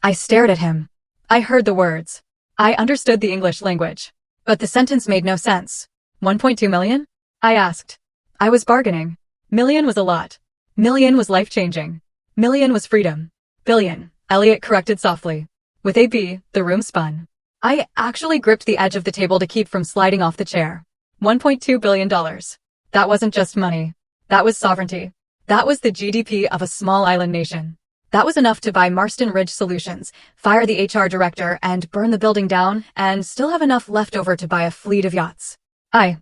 I stared at him. I heard the words. I understood the English language. But the sentence made no sense. 1.2 million? I asked. I was bargaining. Million was a lot. Million was life-changing. Million was freedom. Billion, Elliot corrected softly. With a B, the room spun. I actually gripped the edge of the table to keep from sliding off the chair. $1.2 billion. That wasn't just money. That was sovereignty. That was the GDP of a small island nation. That was enough to buy Marston Ridge Solutions, fire the HR director, and burn the building down, and still have enough left over to buy a fleet of yachts. I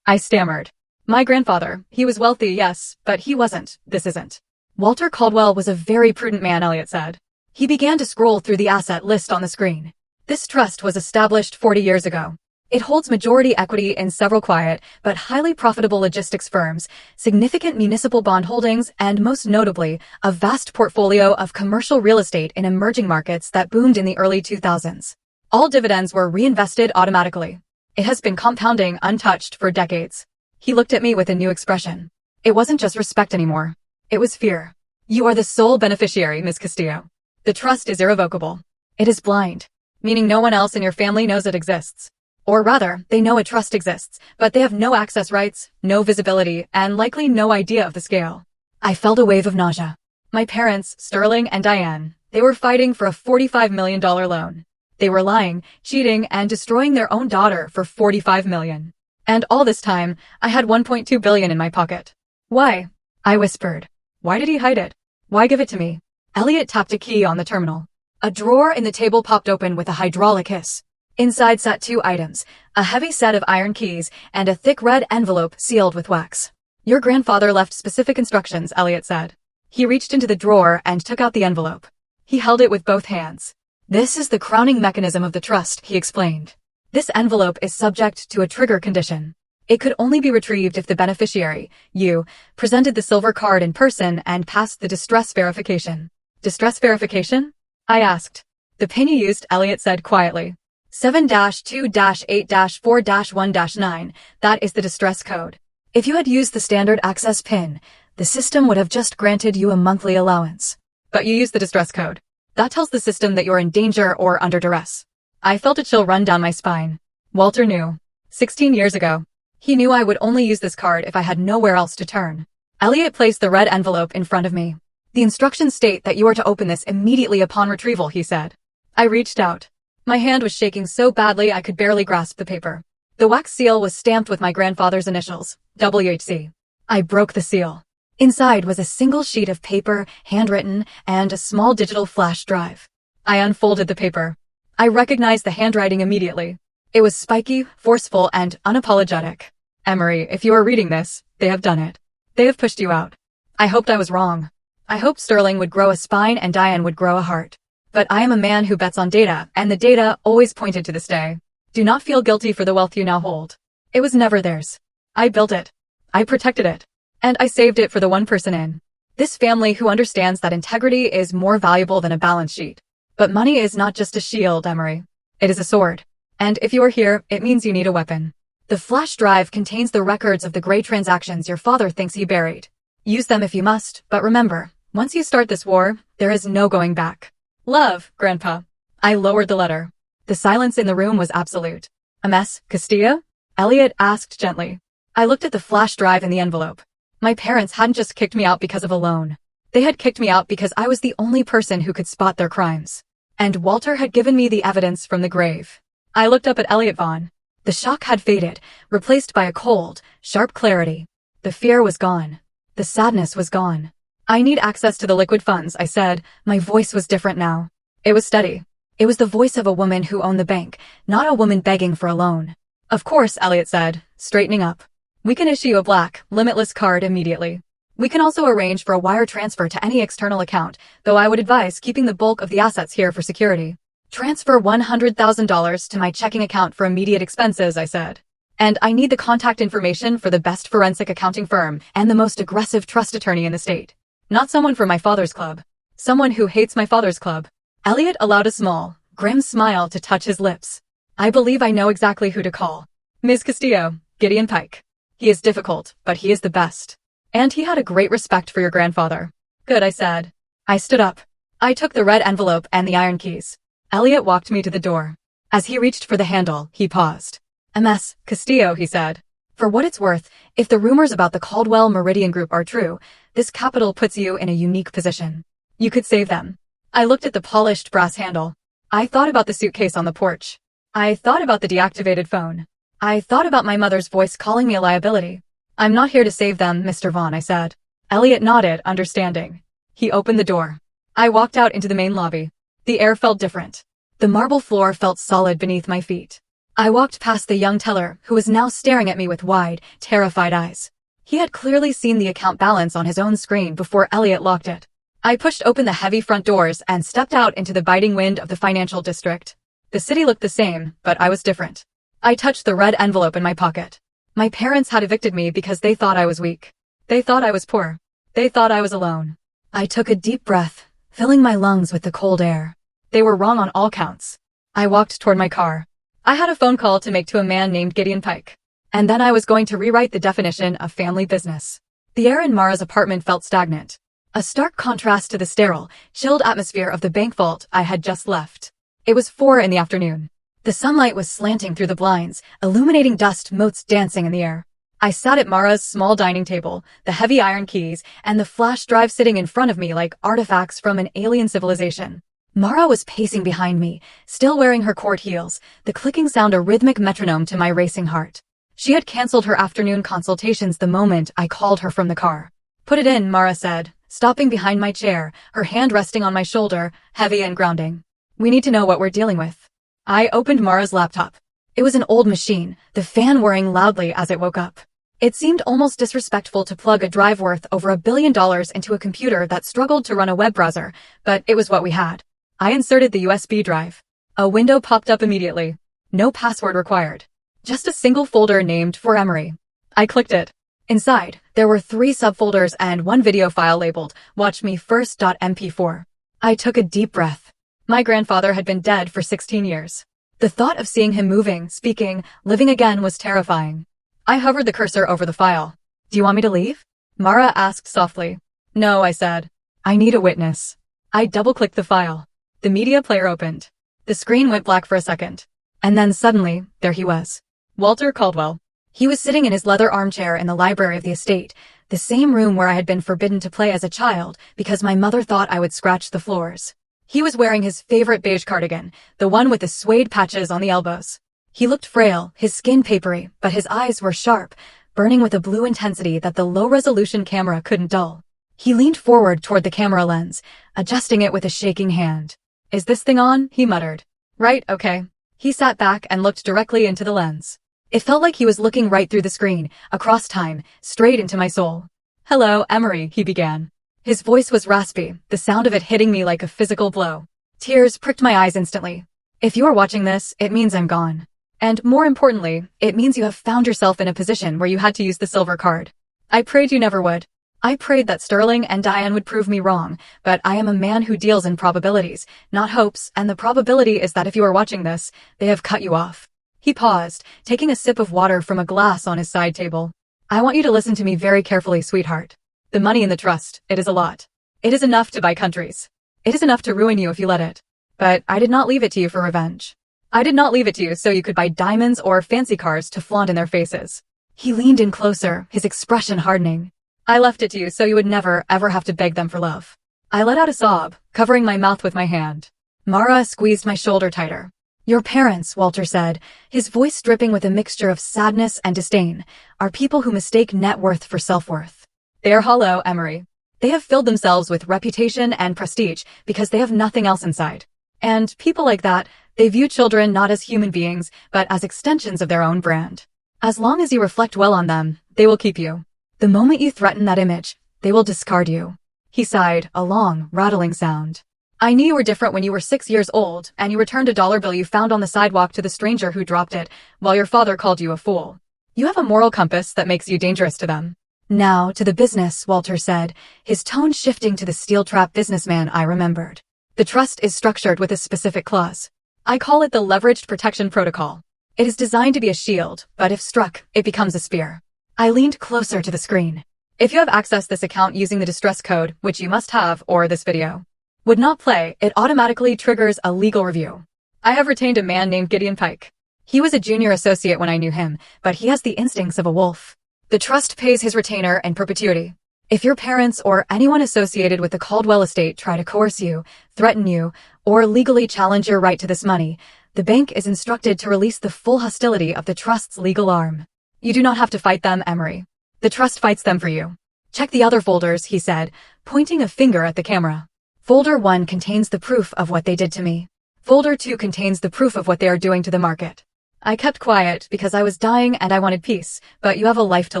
stammered. My grandfather, he was wealthy, yes, but he wasn't. This isn't. Walter Caldwell was a very prudent man, Elliot said. He began to scroll through the asset list on the screen. This trust was established 40 years ago. It holds majority equity in several quiet but highly profitable logistics firms, significant municipal bond holdings, and most notably, a vast portfolio of commercial real estate in emerging markets that boomed in the early 2000s. All dividends were reinvested automatically. It has been compounding untouched for decades. He looked at me with a new expression. It wasn't just respect anymore. It was fear. You are the sole beneficiary, Miss Castillo. The trust is irrevocable. It is blind, meaning no one else in your family knows it exists. Or rather, they know a trust exists, but they have no access rights, no visibility, and likely no idea of the scale. I felt a wave of nausea. My parents, Sterling and Diane, they were fighting for a $45 million loan. They were lying, cheating, and destroying their own daughter for $45 million. And all this time, I had $1.2 billion in my pocket. Why? I whispered. Why did he hide it? Why give it to me? Elliot tapped a key on the terminal. A drawer in the table popped open with a hydraulic hiss. Inside sat 2 items, a heavy set of iron keys and a thick red envelope sealed with wax. Your grandfather left specific instructions, Elliot said. He reached into the drawer and took out the envelope. He held it with both hands. This is the crowning mechanism of the trust, he explained. This envelope is subject to a trigger condition. It could only be retrieved if the beneficiary, you, presented the silver card in person and passed the distress verification. Distress verification? I asked. The PIN you used, Elliot said quietly. 7-2-8-4-1-9, that is the distress code. If you had used the standard access PIN, the system would have just granted you a monthly allowance. But you used the distress code. That tells the system that you're in danger or under duress. I felt a chill run down my spine. Walter knew. 16 years ago. He knew I would only use this card if I had nowhere else to turn. Elliot placed the red envelope in front of me. The instructions state that you are to open this immediately upon retrieval, he said. I reached out. My hand was shaking so badly I could barely grasp the paper. The wax seal was stamped with my grandfather's initials, WHC. I broke the seal. Inside was a single sheet of paper, handwritten, and a small digital flash drive. I unfolded the paper. I recognized the handwriting immediately. It was spiky, forceful, and unapologetic. Emery, if you are reading this, they have done it. They have pushed you out. I hoped I was wrong. I hoped Sterling would grow a spine and Diane would grow a heart. But I am a man who bets on data, and the data always pointed to this day. Do not feel guilty for the wealth you now hold. It was never theirs. I built it. I protected it. And I saved it for the one person in this family who understands that integrity is more valuable than a balance sheet. But money is not just a shield, Emery. It is a sword. And if you are here, it means you need a weapon. The flash drive contains the records of the gray transactions your father thinks he buried. Use them if you must, but remember, once you start this war, there is no going back. Love, Grandpa. I lowered the letter. The silence in the room was absolute. A mess, Castillo? Elliot asked gently. I looked at the flash drive in the envelope. My parents hadn't just kicked me out because of a loan. They had kicked me out because I was the only person who could spot their crimes. And Walter had given me the evidence from the grave. I looked up at Elliot Vaughn. The shock had faded, replaced by a cold, sharp clarity. The fear was gone. The sadness was gone. I need access to the liquid funds, I said. My voice was different now. It was steady. It was the voice of a woman who owned the bank, not a woman begging for a loan. Of course, Elliot said, straightening up. We can issue a black, limitless card immediately. We can also arrange for a wire transfer to any external account, though I would advise keeping the bulk of the assets here for security. Transfer $100,000 to my checking account for immediate expenses, I said. And I need the contact information for the best forensic accounting firm and the most aggressive trust attorney in the state. Not someone from my father's club. Someone who hates my father's club. Elliot allowed a small, grim smile to touch his lips. I believe I know exactly who to call. Ms. Castillo, Gideon Pike. He is difficult, but he is the best. And he had a great respect for your grandfather. Good, I said. I stood up. I took the red envelope and the iron keys. Elliot walked me to the door. As he reached for the handle, he paused. MS, Castillo, he said. For what it's worth, if the rumors about the Caldwell Meridian Group are true, this capital puts you in a unique position. You could save them. I looked at the polished brass handle. I thought about the suitcase on the porch. I thought about the deactivated phone. I thought about my mother's voice calling me a liability. I'm not here to save them, Mr. Vaughn, I said. Elliot nodded, understanding. He opened the door. I walked out into the main lobby. The air felt different. The marble floor felt solid beneath my feet. I walked past the young teller, who was now staring at me with wide, terrified eyes. He had clearly seen the account balance on his own screen before Elliot locked it. I pushed open the heavy front doors and stepped out into the biting wind of the financial district. The city looked the same, but I was different. I touched the red envelope in my pocket. My parents had evicted me because they thought I was weak. They thought I was poor. They thought I was alone. I took a deep breath, filling my lungs with the cold air. They were wrong on all counts. I walked toward my car. I had a phone call to make to a man named Gideon Pike. And then I was going to rewrite the definition of family business. The air in Mara's apartment felt stagnant. A stark contrast to the sterile, chilled atmosphere of the bank vault I had just left. It was 4 in the afternoon. The sunlight was slanting through the blinds, illuminating dust motes dancing in the air. I sat at Mara's small dining table, the heavy iron keys, and the flash drive sitting in front of me like artifacts from an alien civilization. Mara was pacing behind me, still wearing her court heels, the clicking sound a rhythmic metronome to my racing heart. She had canceled her afternoon consultations the moment I called her from the car. Put it in, Mara said, stopping behind my chair, her hand resting on my shoulder, heavy and grounding. We need to know what we're dealing with. I opened Mara's laptop. It was an old machine, the fan whirring loudly as it woke up. It seemed almost disrespectful to plug a drive worth over $1 billion into a computer that struggled to run a web browser, but it was what we had. I inserted the USB drive. A window popped up immediately. No password required. Just a single folder named For Emery. I clicked it. Inside, there were 3 subfolders and 1 video file labeled Watch Me First.mp4. I took a deep breath. My grandfather had been dead for 16 years. The thought of seeing him moving, speaking, living again was terrifying. I hovered the cursor over the file. Do you want me to leave? Mara asked softly. No, I said. I need a witness. I double-clicked the file. The media player opened. The screen went black for a second. And then suddenly, there he was. Walter Caldwell. He was sitting in his leather armchair in the library of the estate, the same room where I had been forbidden to play as a child because my mother thought I would scratch the floors. He was wearing his favorite beige cardigan, the one with the suede patches on the elbows. He looked frail, his skin papery, but his eyes were sharp, burning with a blue intensity that the low-resolution camera couldn't dull. He leaned forward toward the camera lens, adjusting it with a shaking hand. "Is this thing on?" he muttered. "Right, okay." He sat back and looked directly into the lens. It felt like he was looking right through the screen, across time, straight into my soul. "Hello, Emery," he began. His voice was raspy, the sound of it hitting me like a physical blow. Tears pricked my eyes instantly. "If you're watching this, it means I'm gone. And more importantly, it means you have found yourself in a position where you had to use the silver card. I prayed you never would. I prayed that Sterling and Diane would prove me wrong, but I am a man who deals in probabilities, not hopes, and the probability is that if you are watching this, they have cut you off." He paused, taking a sip of water from a glass on his side table. "I want you to listen to me very carefully, sweetheart. The money in the trust, it is a lot. It is enough to buy countries. It is enough to ruin you if you let it. But I did not leave it to you for revenge. I did not leave it to you so you could buy diamonds or fancy cars to flaunt in their faces." He leaned in closer, his expression hardening. "I left it to you so you would never, ever have to beg them for love." I let out a sob, covering my mouth with my hand. Mara squeezed my shoulder tighter. "Your parents," Walter said, his voice dripping with a mixture of sadness and disdain, "are people who mistake net worth for self-worth. They are hollow, Emery. They have filled themselves with reputation and prestige because they have nothing else inside. And people like that, they view children not as human beings, but as extensions of their own brand. As long as you reflect well on them, they will keep you. The moment you threaten that image, they will discard you." He sighed, a long, rattling sound. "I knew you were different when you were 6 years old, and you returned a dollar bill you found on the sidewalk to the stranger who dropped it, while your father called you a fool. You have a moral compass that makes you dangerous to them." "Now, to the business," Walter said, his tone shifting to the steel-trap businessman I remembered. "The trust is structured with a specific clause. I call it the leveraged protection protocol. It is designed to be a shield, but if struck, it becomes a spear." I leaned closer to the screen. "If you have accessed this account using the distress code, which you must have, or this video would not play, it automatically triggers a legal review. I have retained a man named Gideon Pike. He was a junior associate when I knew him, but he has the instincts of a wolf. The trust pays his retainer in perpetuity. If your parents or anyone associated with the Caldwell estate try to coerce you, threaten you, or legally challenge your right to this money, the bank is instructed to release the full hostility of the trust's legal arm. You do not have to fight them, Emery. The trust fights them for you. Check the other folders," he said, pointing a finger at the camera. "Folder 1 contains the proof of what they did to me. Folder 2 contains the proof of what they are doing to the market. I kept quiet because I was dying and I wanted peace, but you have a life to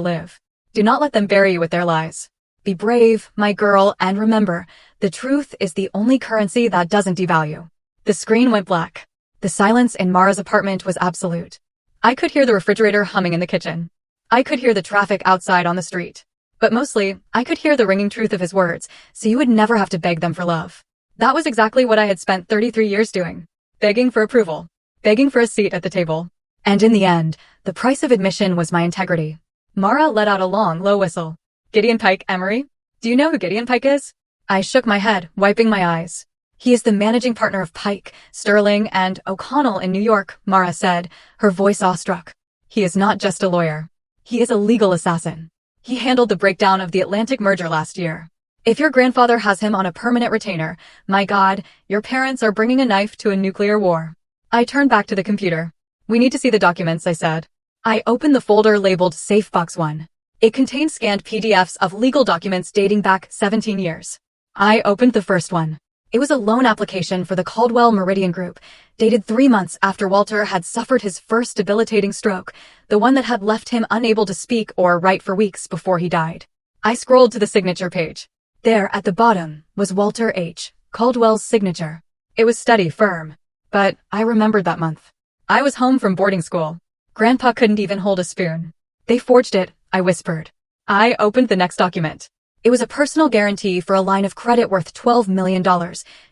live. Do not let them bury you with their lies. Be brave, my girl, and remember, the truth is the only currency that doesn't devalue." The screen went black. The silence in Mara's apartment was absolute. I could hear the refrigerator humming in the kitchen. I could hear the traffic outside on the street. But mostly, I could hear the ringing truth of his words, so you would never have to beg them for love. That was exactly what I had spent 33 years doing. Begging for approval. Begging for a seat at the table. And in the end, the price of admission was my integrity. Mara let out a long, low whistle. "Gideon Pike, Emery? Do you know who Gideon Pike is?" I shook my head, wiping my eyes. "He is the managing partner of Pike, Sterling, and O'Connell in New York," Mara said, her voice awestruck. "He is not just a lawyer. He is a legal assassin. He handled the breakdown of the Atlantic merger last year. If your grandfather has him on a permanent retainer, my God, your parents are bringing a knife to a nuclear war." I turned back to the computer. "We need to see the documents," I said. I opened the folder labeled Safebox 1. It contained scanned PDFs of legal documents dating back 17 years. I opened the first one. It was a loan application for the Caldwell Meridian Group, dated 3 months after Walter had suffered his first debilitating stroke, the one that had left him unable to speak or write for weeks before he died. I scrolled to the signature page. There, at the bottom, was Walter H. Caldwell's signature. It was steady, firm. But I remembered that month. I was home from boarding school. Grandpa couldn't even hold a spoon. "They forged it," I whispered. I opened the next document. It was a personal guarantee for a line of credit worth $12 million,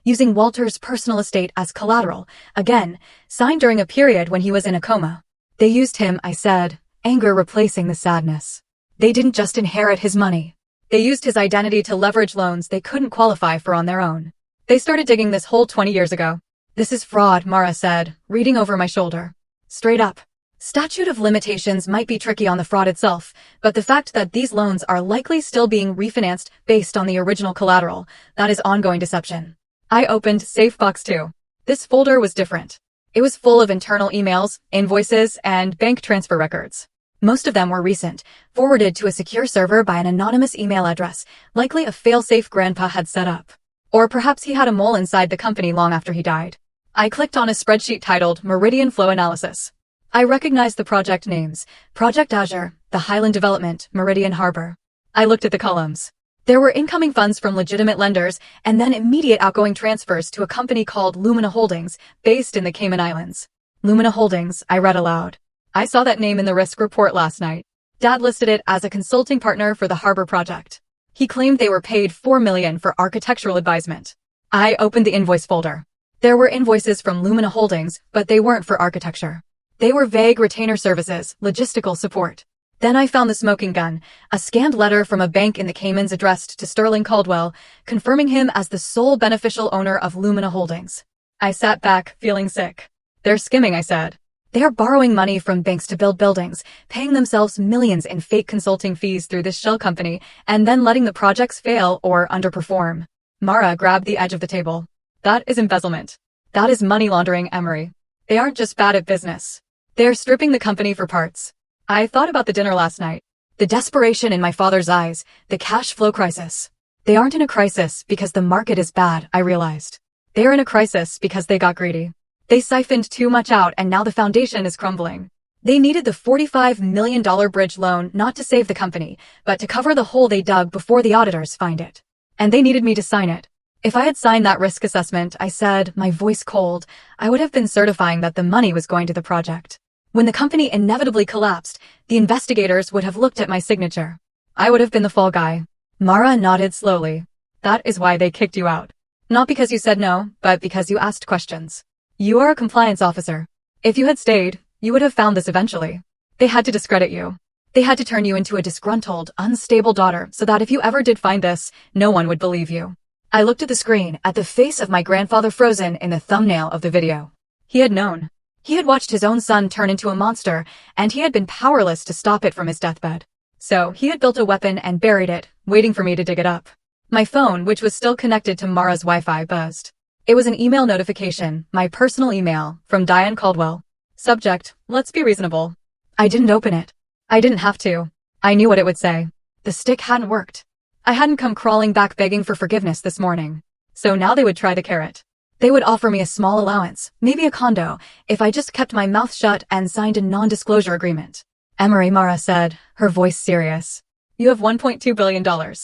using Walter's personal estate as collateral, again, signed during a period when he was in a coma. "They used him," I said, anger replacing the sadness. "They didn't just inherit his money. They used his identity to leverage loans they couldn't qualify for on their own. They started digging this hole 20 years ago. This is fraud," Mara said, reading over my shoulder. "Straight up. Statute of limitations might be tricky on the fraud itself, but the fact that these loans are likely still being refinanced based on the original collateral, that is ongoing deception. I opened Safe Box 2. This folder was different. It was full of internal emails, invoices, and bank transfer records. Most of them were recent, forwarded to a secure server by an anonymous email address, likely a fail-safe grandpa had set up. Or perhaps he had a mole inside the company long after he died. I clicked on a spreadsheet titled Meridian Flow Analysis. I recognized the project names: Project Azure, the Highland Development, Meridian Harbor. I looked at the columns. There were incoming funds from legitimate lenders and then immediate outgoing transfers to a company called Lumina Holdings, based in the Cayman Islands. Lumina Holdings, I read aloud. I saw that name in the risk report last night. Dad listed it as a consulting partner for the harbor project. He claimed they were paid $4 million for architectural advisement. I opened the invoice folder. There were invoices from Lumina Holdings, but they weren't for architecture. They were vague retainer services, logistical support. Then I found the smoking gun, a scanned letter from a bank in the Caymans addressed to Sterling Caldwell, confirming him as the sole beneficial owner of Lumina Holdings. I sat back, feeling sick. They're skimming, I said. They are borrowing money from banks to build buildings, paying themselves millions in fake consulting fees through this shell company, and then letting the projects fail or underperform. Mara grabbed the edge of the table. That is embezzlement. That is money laundering, Emery. They aren't just bad at business. They are stripping the company for parts. I thought about the dinner last night. The desperation in my father's eyes, the cash flow crisis. They aren't in a crisis because the market is bad, I realized. They are in a crisis because they got greedy. They siphoned too much out and now the foundation is crumbling. They needed the $45 million bridge loan not to save the company, but to cover the hole they dug before the auditors find it. And they needed me to sign it. If I had signed that risk assessment, I said, my voice cold, I would have been certifying that the money was going to the project. When the company inevitably collapsed, the investigators would have looked at my signature. I would have been the fall guy. Mara nodded slowly. That is why they kicked you out. Not because you said no, but because you asked questions. You are a compliance officer. If you had stayed, you would have found this eventually. They had to discredit you. They had to turn you into a disgruntled, unstable daughter so that if you ever did find this, no one would believe you. I looked at the screen, at the face of my grandfather frozen in the thumbnail of the video. He had known. He had watched his own son turn into a monster, and he had been powerless to stop it from his deathbed. So he had built a weapon and buried it, waiting for me to dig it up. My phone, which was still connected to Mara's Wi-Fi, buzzed. It was an email notification, my personal email, from Diane Caldwell. Subject, let's be reasonable. I didn't open it. I didn't have to. I knew what it would say. The stick hadn't worked. I hadn't come crawling back begging for forgiveness this morning. So now they would try the carrot. They would offer me a small allowance, maybe a condo, if I just kept my mouth shut and signed a non-disclosure agreement. Emery, Mara said, her voice serious. You have $1.2 billion.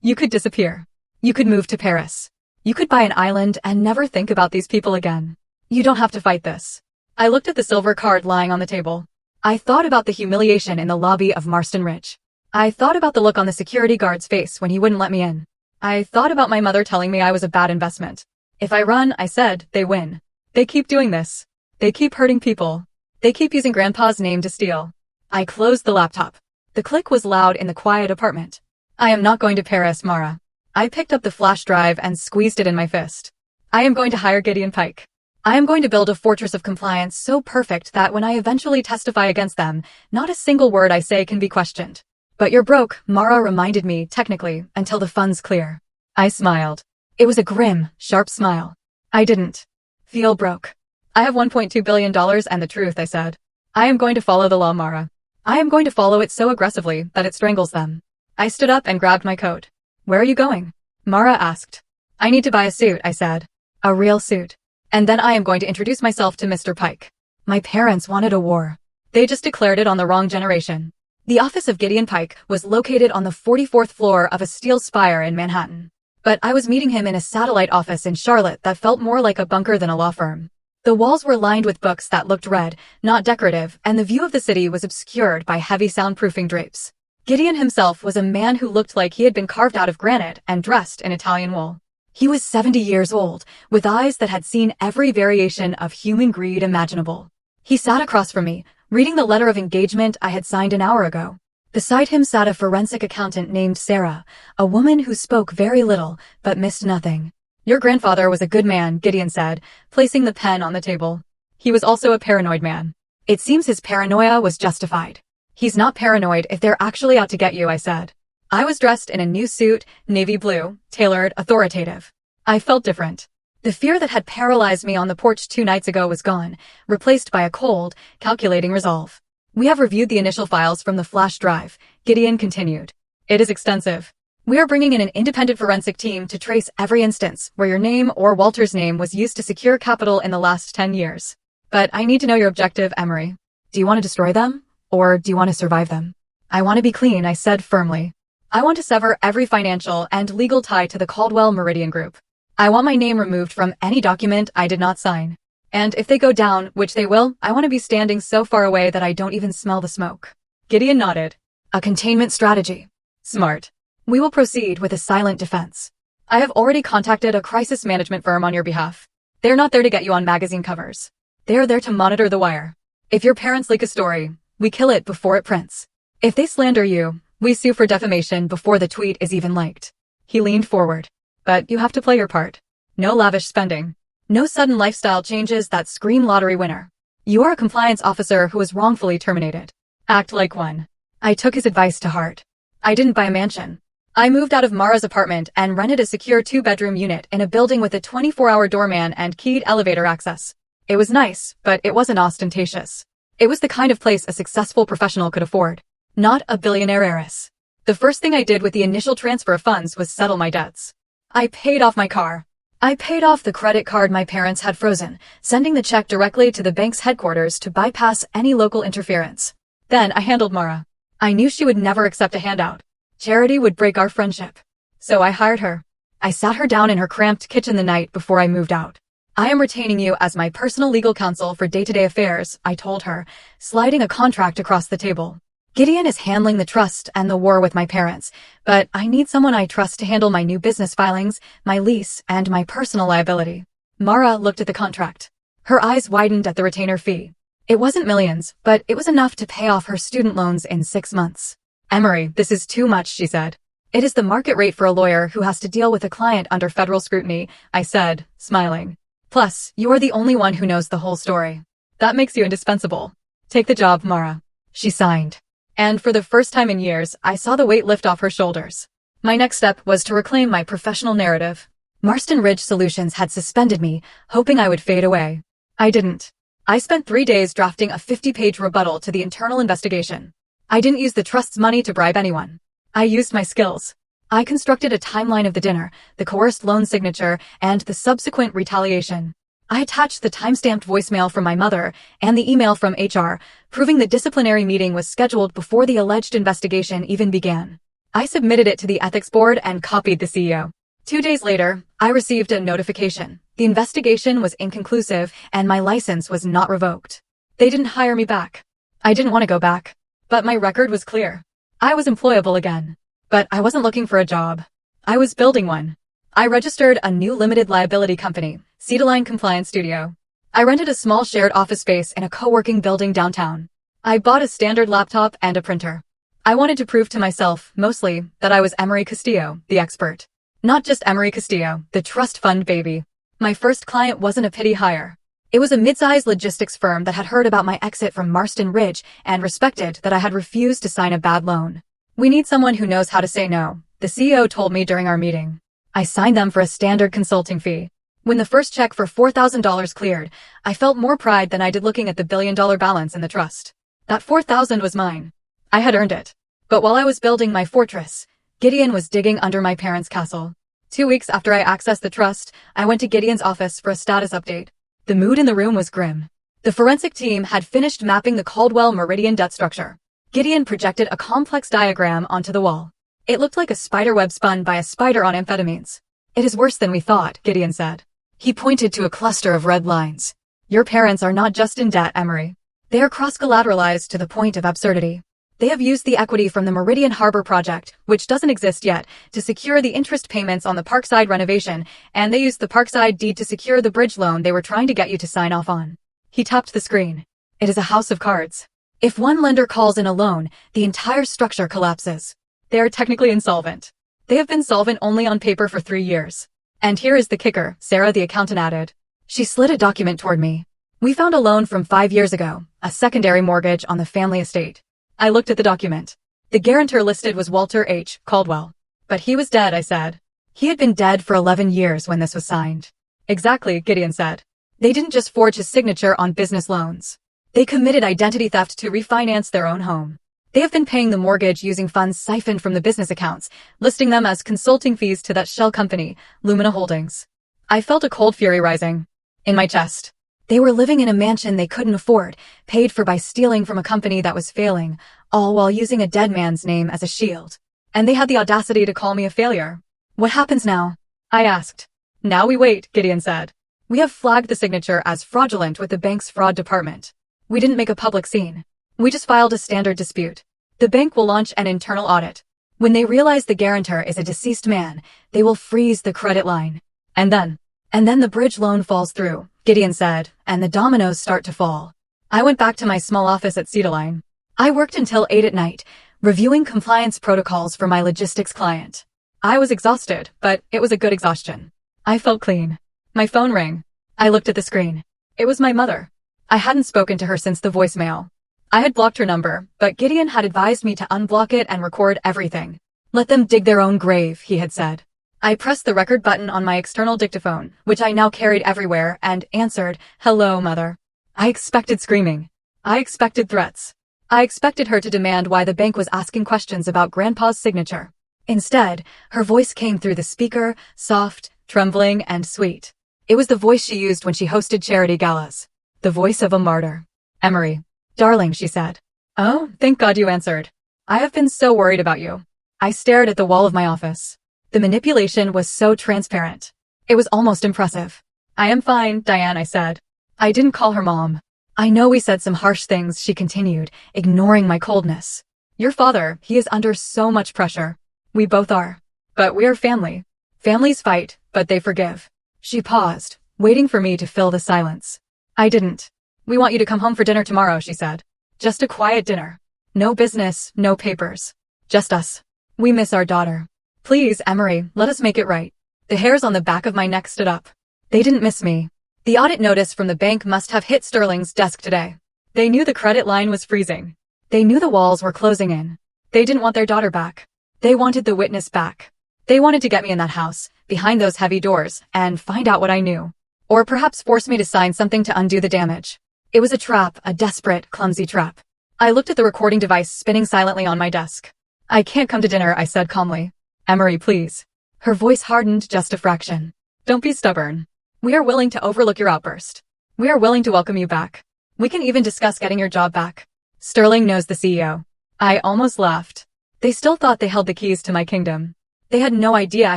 You could disappear. You could move to Paris. You could buy an island and never think about these people again. You don't have to fight this. I looked at the silver card lying on the table. I thought about the humiliation in the lobby of Marston Ridge. I thought about the look on the security guard's face when he wouldn't let me in. I thought about my mother telling me I was a bad investment. If I run, I said, they win. They keep doing this. They keep hurting people. They keep using Grandpa's name to steal. I closed the laptop. The click was loud in the quiet apartment. I am not going to Paris, Mara. I picked up the flash drive and squeezed it in my fist. I am going to hire Gideon Pike. I am going to build a fortress of compliance so perfect that when I eventually testify against them, not a single word I say can be questioned. But you're broke, Mara reminded me, technically, until the funds clear. I smiled. It was a grim, sharp smile. I didn't feel broke. I have $1.2 billion and the truth, I said. I am going to follow the law, Mara. I am going to follow it so aggressively that it strangles them. I stood up and grabbed my coat. Where are you going? Mara asked. I need to buy a suit, I said. A real suit. And then I am going to introduce myself to Mr. Pike. My parents wanted a war. They just declared it on the wrong generation. The office of Gideon Pike was located on the 44th floor of a steel spire in Manhattan. But I was meeting him in a satellite office in Charlotte that felt more like a bunker than a law firm. The walls were lined with books that looked read, not decorative, and the view of the city was obscured by heavy soundproofing drapes. Gideon himself was a man who looked like he had been carved out of granite and dressed in Italian wool. He was 70 years old, with eyes that had seen every variation of human greed imaginable. He sat across from me, reading the letter of engagement I had signed an hour ago. Beside him sat a forensic accountant named Sarah, a woman who spoke very little, but missed nothing. Your grandfather was a good man, Gideon said, placing the pen on the table. He was also a paranoid man. It seems his paranoia was justified. He's not paranoid if they're actually out to get you, I said. I was dressed in a new suit, navy blue, tailored, authoritative. I felt different. The fear that had paralyzed me on the porch 2 nights ago was gone, replaced by a cold, calculating resolve. We have reviewed the initial files from the flash drive, Gideon continued. It is extensive. We are bringing in an independent forensic team to trace every instance where your name or Walter's name was used to secure capital in the last 10 years. But I need to know your objective, Emery. Do you want to destroy them? Or do you want to survive them? I want to be clean, I said firmly. I want to sever every financial and legal tie to the Caldwell Meridian Group. I want my name removed from any document I did not sign. And if they go down, which they will, I want to be standing so far away that I don't even smell the smoke. Gideon nodded. A containment strategy. Smart. We will proceed with a silent defense. I have already contacted a crisis management firm on your behalf. They're not there to get you on magazine covers. They're there to monitor the wire. If your parents leak a story, we kill it before it prints. If they slander you, we sue for defamation before the tweet is even liked. He leaned forward. But you have to play your part. No lavish spending. No sudden lifestyle changes that scream lottery winner. You are a compliance officer who was wrongfully terminated. Act like one. I took his advice to heart. I didn't buy a mansion. I moved out of Mara's apartment and rented a secure 2-bedroom unit in a building with a 24-hour doorman and keyed elevator access. It was nice, but it wasn't ostentatious. It was the kind of place a successful professional could afford. Not a billionaire heiress. The first thing I did with the initial transfer of funds was settle my debts. I paid off my car. I paid off the credit card my parents had frozen, sending the check directly to the bank's headquarters to bypass any local interference. Then I handled Mara. I knew she would never accept a handout. Charity would break our friendship. So I hired her. I sat her down in her cramped kitchen the night before I moved out. I am retaining you as my personal legal counsel for day-to-day affairs, I told her, sliding a contract across the table. Gideon is handling the trust and the war with my parents, but I need someone I trust to handle my new business filings, my lease, and my personal liability. Mara looked at the contract. Her eyes widened at the retainer fee. It wasn't millions, but it was enough to pay off her student loans in 6 months. Emery, this is too much, she said. It is the market rate for a lawyer who has to deal with a client under federal scrutiny, I said, smiling. Plus, you are the only one who knows the whole story. That makes you indispensable. Take the job, Mara. She signed. And for the first time in years, I saw the weight lift off her shoulders. My next step was to reclaim my professional narrative. Marston Ridge Solutions had suspended me, hoping I would fade away. I didn't. I spent 3 days drafting a 50-page rebuttal to the internal investigation. I didn't use the trust's money to bribe anyone. I used my skills. I constructed a timeline of the dinner, the coerced loan signature, and the subsequent retaliation. I attached the time-stamped voicemail from my mother and the email from HR, proving the disciplinary meeting was scheduled before the alleged investigation even began. I submitted it to the ethics board and copied the CEO. 2 days later, I received a notification. The investigation was inconclusive and my license was not revoked. They didn't hire me back. I didn't want to go back. But my record was clear. I was employable again. But I wasn't looking for a job. I was building one. I registered a new limited liability company, Cedaline Compliance Studio. I rented a small shared office space in a co-working building downtown. I bought a standard laptop and a printer. I wanted to prove to myself, mostly, that I was Emery Castillo, the expert. Not just Emery Castillo, the trust fund baby. My first client wasn't a pity hire. It was a mid-sized logistics firm that had heard about my exit from Marston Ridge and respected that I had refused to sign a bad loan. We need someone who knows how to say no, the CEO told me during our meeting. I signed them for a standard consulting fee. When the first check for $4,000 cleared, I felt more pride than I did looking at the billion-dollar balance in the trust. That $4,000 was mine. I had earned it. But while I was building my fortress, Gideon was digging under my parents' castle. 2 weeks after I accessed the trust, I went to Gideon's office for a status update. The mood in the room was grim. The forensic team had finished mapping the Caldwell Meridian debt structure. Gideon projected a complex diagram onto the wall. It looked like a spider web spun by a spider on amphetamines. It is worse than we thought, Gideon said. He pointed to a cluster of red lines. Your parents are not just in debt, Emery. They are cross-collateralized to the point of absurdity. They have used the equity from the Meridian Harbor project, which doesn't exist yet, to secure the interest payments on the Parkside renovation, and they used the Parkside deed to secure the bridge loan they were trying to get you to sign off on. He tapped the screen. It is a house of cards. If one lender calls in a loan, the entire structure collapses. They are technically insolvent. They have been solvent only on paper for 3 years. And here is the kicker, Sarah the accountant added. She slid a document toward me. We found a loan from 5 years ago, a secondary mortgage on the family estate. I looked at the document. The guarantor listed was Walter H. Caldwell. But he was dead, I said. He had been dead for 11 years when this was signed. Exactly, Gideon said. They didn't just forge his signature on business loans. They committed identity theft to refinance their own home. They have been paying the mortgage using funds siphoned from the business accounts, listing them as consulting fees to that shell company, Lumina Holdings. I felt a cold fury rising in my chest. They were living in a mansion they couldn't afford, paid for by stealing from a company that was failing, all while using a dead man's name as a shield. And they had the audacity to call me a failure. What happens now? I asked. Now we wait, Gideon said. We have flagged the signature as fraudulent with the bank's fraud department. We didn't make a public scene. We just filed a standard dispute. The bank will launch an internal audit. When they realize the guarantor is a deceased man, they will freeze the credit line. And then the bridge loan falls through, Gideon said, and the dominoes start to fall. I went back to my small office at SUITCASE. I worked until 8 at night, reviewing compliance protocols for my logistics client. I was exhausted, but it was a good exhaustion. I felt clean. My phone rang. I looked at the screen. It was my mother. I hadn't spoken to her since the voicemail. I had blocked her number, but Gideon had advised me to unblock it and record everything. Let them dig their own grave, he had said. I pressed the record button on my external dictaphone, which I now carried everywhere, and answered, "Hello, Mother." I expected screaming. I expected threats. I expected her to demand why the bank was asking questions about Grandpa's signature. Instead, her voice came through the speaker, soft, trembling, and sweet. It was the voice she used when she hosted charity galas. The voice of a martyr. "Emery. Darling," she said. "Oh, thank God you answered. I have been so worried about you." I stared at the wall of my office. The manipulation was so transparent. It was almost impressive. "I am fine, Diane," I said. I didn't call her Mom. "I know we said some harsh things," she continued, ignoring my coldness. "Your father, he is under so much pressure. We both are. But we are family. Families fight, but they forgive." She paused, waiting for me to fill the silence. I didn't. "We want you to come home for dinner tomorrow," she said. "Just a quiet dinner. No business, no papers. Just us. We miss our daughter. Please, Emery, let us make it right." The hairs on the back of my neck stood up. They didn't miss me. The audit notice from the bank must have hit Sterling's desk today. They knew the credit line was freezing. They knew the walls were closing in. They didn't want their daughter back. They wanted the witness back. They wanted to get me in that house, behind those heavy doors, and find out what I knew. Or perhaps force me to sign something to undo the damage. It was a trap, a desperate, clumsy trap. I looked at the recording device spinning silently on my desk. "I can't come to dinner," I said calmly. "Emery, please." Her voice hardened just a fraction. "Don't be stubborn. We are willing to overlook your outburst. We are willing to welcome you back. We can even discuss getting your job back. Sterling knows the CEO." I almost laughed. They still thought they held the keys to my kingdom. They had no idea I